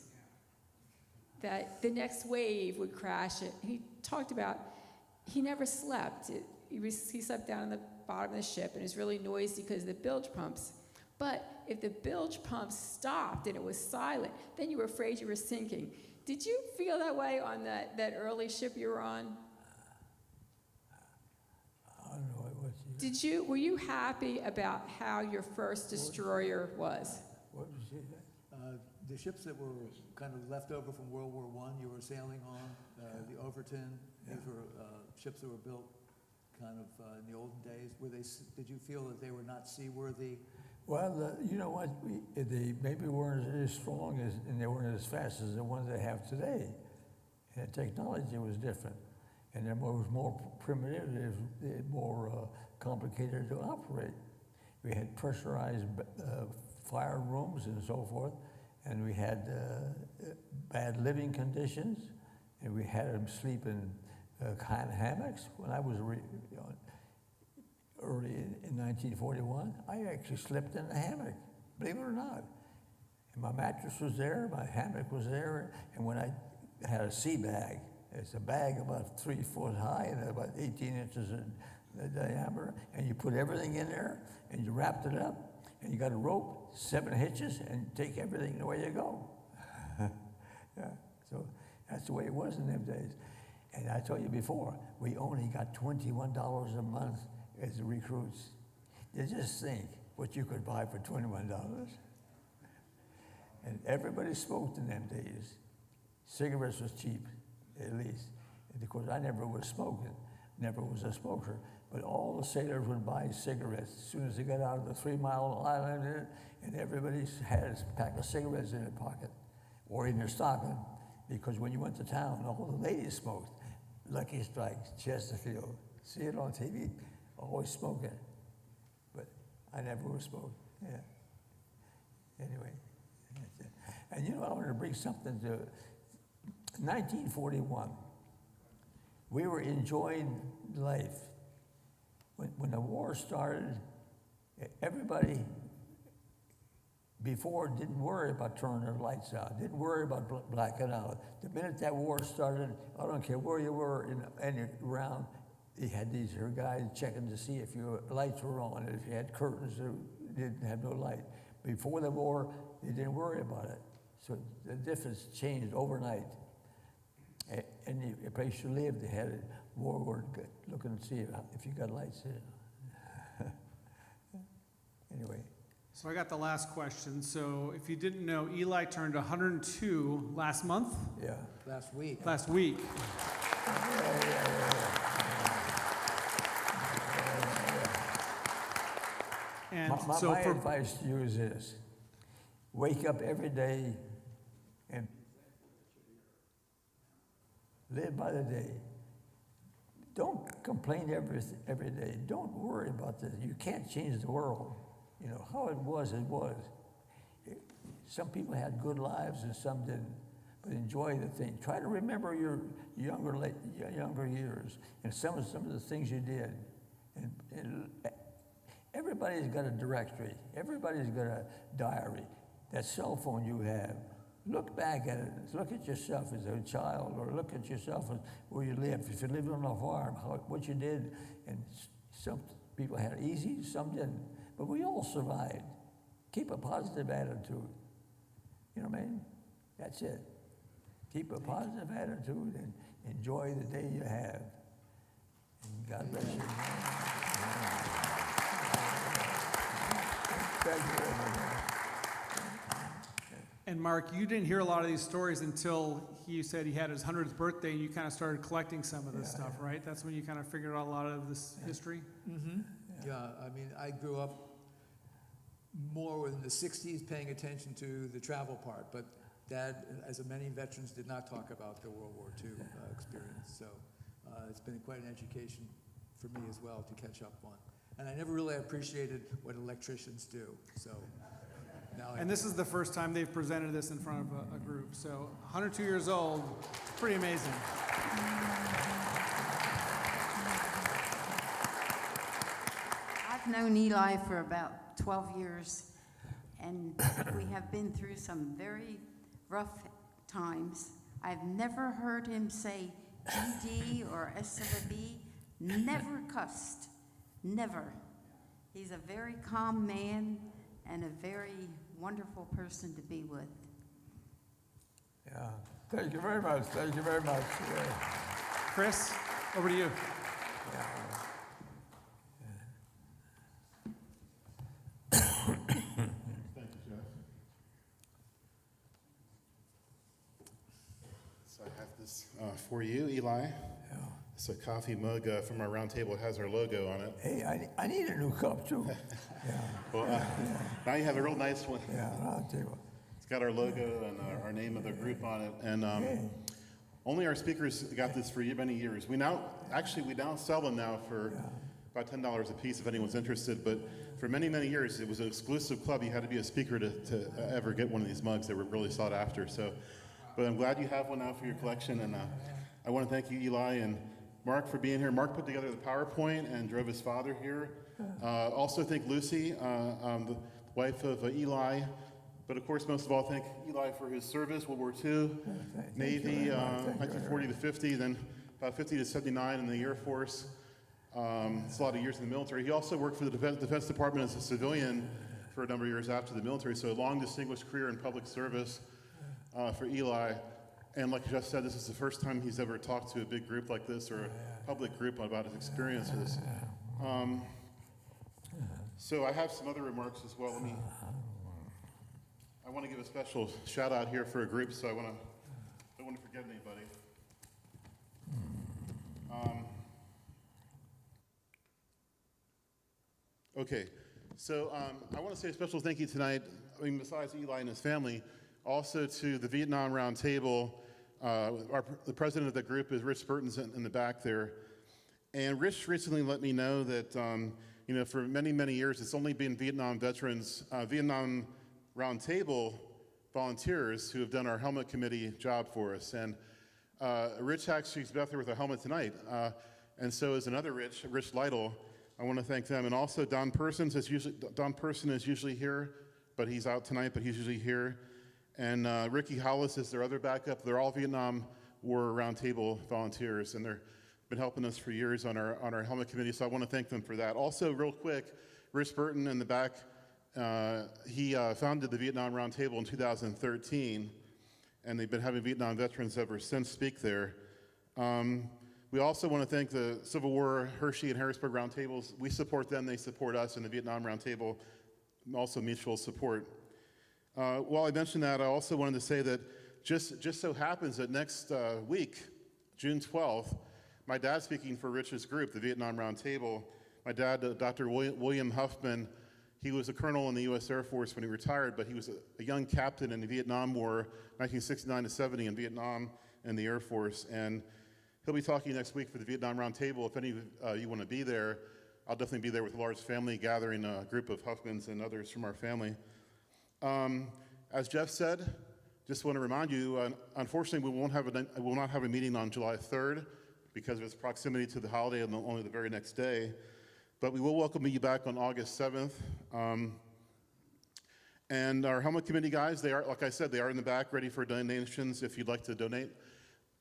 that the next wave would crash it. He talked about he never slept. He slept down on the bottom of the ship, and it was really noisy because of the bilge pumps. But if the bilge pumps stopped and it was silent, then you were afraid you were sinking. Did you feel that way on that early ship you were on? I don't know what Were you happy about how your first destroyer was? what did you say? The ships that were kind of left over from World War I, you were sailing on, the Overton, these were ships that were built kind of in the olden days. Did you feel that they were not seaworthy? Well, you know what? They maybe weren't as strong as, and they weren't as fast as the ones they have today. And technology was different, and it was more primitive, more complicated to operate. We had pressurized fire rooms and so forth, and we had bad living conditions, and we had them sleep in kind of hammocks. When I was early in 1941, I actually slept in a hammock, believe it or not. And my mattress was there, my hammock was there, and when I had a sea bag, it's a bag about 3 foot high and about 18 inches in diameter, and you put everything in there, and you wrapped it up, and you got a rope, 7 hitches, and take everything and away you go. Yeah, so that's the way it was in them days. And I told you before, we only got $21 a month as recruits. You just think what you could buy for $21. And everybody smoked in them days. Cigarettes was cheap, at least. And of course, I never was smoking, never was a smoker. But all the sailors would buy cigarettes as soon as they got out of the 3 Mile Island, and everybody had a pack of cigarettes in their pocket or in their stocking, because when you went to town, all the ladies smoked. Lucky Strike, Chesterfield. See it on TV, always smoking. But I never was smoking, yeah. Anyway, that's it. And you know, I want to bring something to 1941. We were enjoying life. When the war started, everybody before didn't worry about turning their lights out, didn't worry about blacking out. The minute that war started, I don't care where you were around, you had these guys checking to see if your lights were on, if you had curtains that didn't have no light. Before the war, they didn't worry about it. So the difference changed overnight. And the place you lived, they had a war looking to see if you got lights in. Anyway. So I got the last question. So if you didn't know, Eli turned 102 last month? Yeah. Last week. Last week. And so my for advice to you is this: wake up every day and live by the day. Don't complain every day. Don't worry about this. You can't change the world. You know, how it was, it was. Some people had good lives and some didn't. But enjoy the thing. Try to remember your younger years and some of the things you did. And everybody's got a directory. Everybody's got a diary. That cell phone you have, look back at it. Look at yourself as a child, or look at yourself as where you lived. If you lived on a farm, what you did. And some people had it easy, some didn't. But we all survived. Keep a positive attitude. You know what I mean? That's it. Keep a positive attitude and enjoy the day you have. And God bless you. Thank you, everyone. And Mark, you didn't hear a lot of these stories until he said he had his 100th birthday, and you kind of started collecting some of this stuff, right? That's when you kind of figured out a lot of this history? Mm-hmm. Yeah, I mean, I grew up more in the 60s paying attention to the travel part, but Dad, as many veterans, did not talk about the World War II experience. So it's been quite an education for me as well to catch up on. And I never really appreciated what electricians do. So now I And this is the first time they've presented this in front of a group. So 102 years old, pretty amazing. I've known Eli for about 12 years, and we have been through some very rough times. I've never heard him say GD or S of a B, never cussed, never. He's a very calm man and a very wonderful person to be with. Yeah. Thank you very much. Thank you very much. Yeah. Chris, over to you. Thank you, Jeff. So I have this for you, Eli. It's a coffee mug from our round table. It has our logo on it. Hey, I need a new cup too. Yeah. Well, now you have a real nice one. Yeah, I'll tell you what. It's got our logo and our name of the group on it. And only our speakers got this for many years. We now sell them now for about $10 a piece if anyone's interested. But for many, many years, it was an exclusive club. You had to be a speaker to ever get one of these mugs. They were really sought after. So, but I'm glad you have one now for your collection. And I want to thank you, Eli, and Mark for being here. Mark put together the PowerPoint and drove his father here. Also thank Lucy, the wife of Eli. But of course, most of all, thank Eli for his service, World War II, Navy, 1940 to 50, then about 50 to 79 in the Air Force. It's a lot of years in the military. He also worked for the Defense Department as a civilian for a number of years after the military, so a long distinguished career in public service for Eli. And like Jeff said, this is the first time he's ever talked to a big group like this or a public group about his experiences. So I have some other remarks as well. I want to give a special shout out here for a group, so I don't want to forget anybody. Okay, so I want to say a special thank you tonight, besides Eli and his family, also to the Vietnam Roundtable. The president of the group is Rich Burton's in the back there. And Rich recently let me know that, for many, many years, it's only been Vietnam veterans, Vietnam Roundtable volunteers who have done our helmet committee job for us. And Rich actually is out there with a helmet tonight. And so is another Rich Lytle. I want to thank them. And also Don Person is usually here, but he's out tonight, but he's usually here. And Ricky Hollis is their other backup. They're all Vietnam War Roundtable volunteers, and they've been helping us for years on our helmet committee, so I want to thank them for that. Also, real quick, Rich Burton in the back, he founded the Vietnam Roundtable in 2013, and they've been having Vietnam veterans ever since speak there. We also want to thank the Civil War Hershey and Harrisburg Roundtables. We support them, they support us, and the Vietnam Roundtable, also mutual support. While I mentioned that, I also wanted to say that just so happens that next week, June 12th, my dad's speaking for Rich's group, the Vietnam Roundtable. My dad, Dr. William Huffman, he was a colonel in the U.S. Air Force when he retired, but he was a young captain in the Vietnam War, 1969 to 70 in Vietnam and the Air Force. And he'll be talking next week for the Vietnam Roundtable. If any of you want to be there, I'll definitely be there with a large family gathering, a group of Huffmans and others from our family. As Jeff said, just want to remind you, unfortunately, we will not have a meeting on July 3rd because of its proximity to the holiday and only the very next day. But we will welcome you back on August 7th. And our helmet committee guys, they are, like I said, they are in the back ready for donations if you'd like to donate.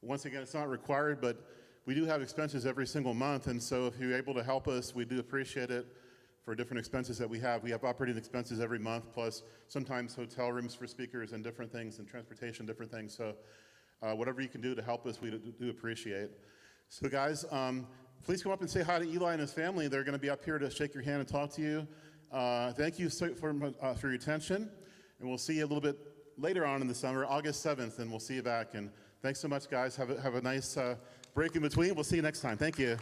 Once again, it's not required, but we do have expenses every single month. And so if you're able to help us, we do appreciate it. For different expenses that we have operating expenses every month, plus sometimes hotel rooms for speakers and different things, and transportation, different things. So whatever you can do to help us, we do appreciate. So guys, please come up and say hi to Eli and his family. They're going to be up here to shake your hand and talk to you. Thank you for your attention, and we'll see you a little bit later on in the summer, August 7th, and we'll see you back. And thanks so much, guys. Have a nice break in between. We'll see you next time. Thank you.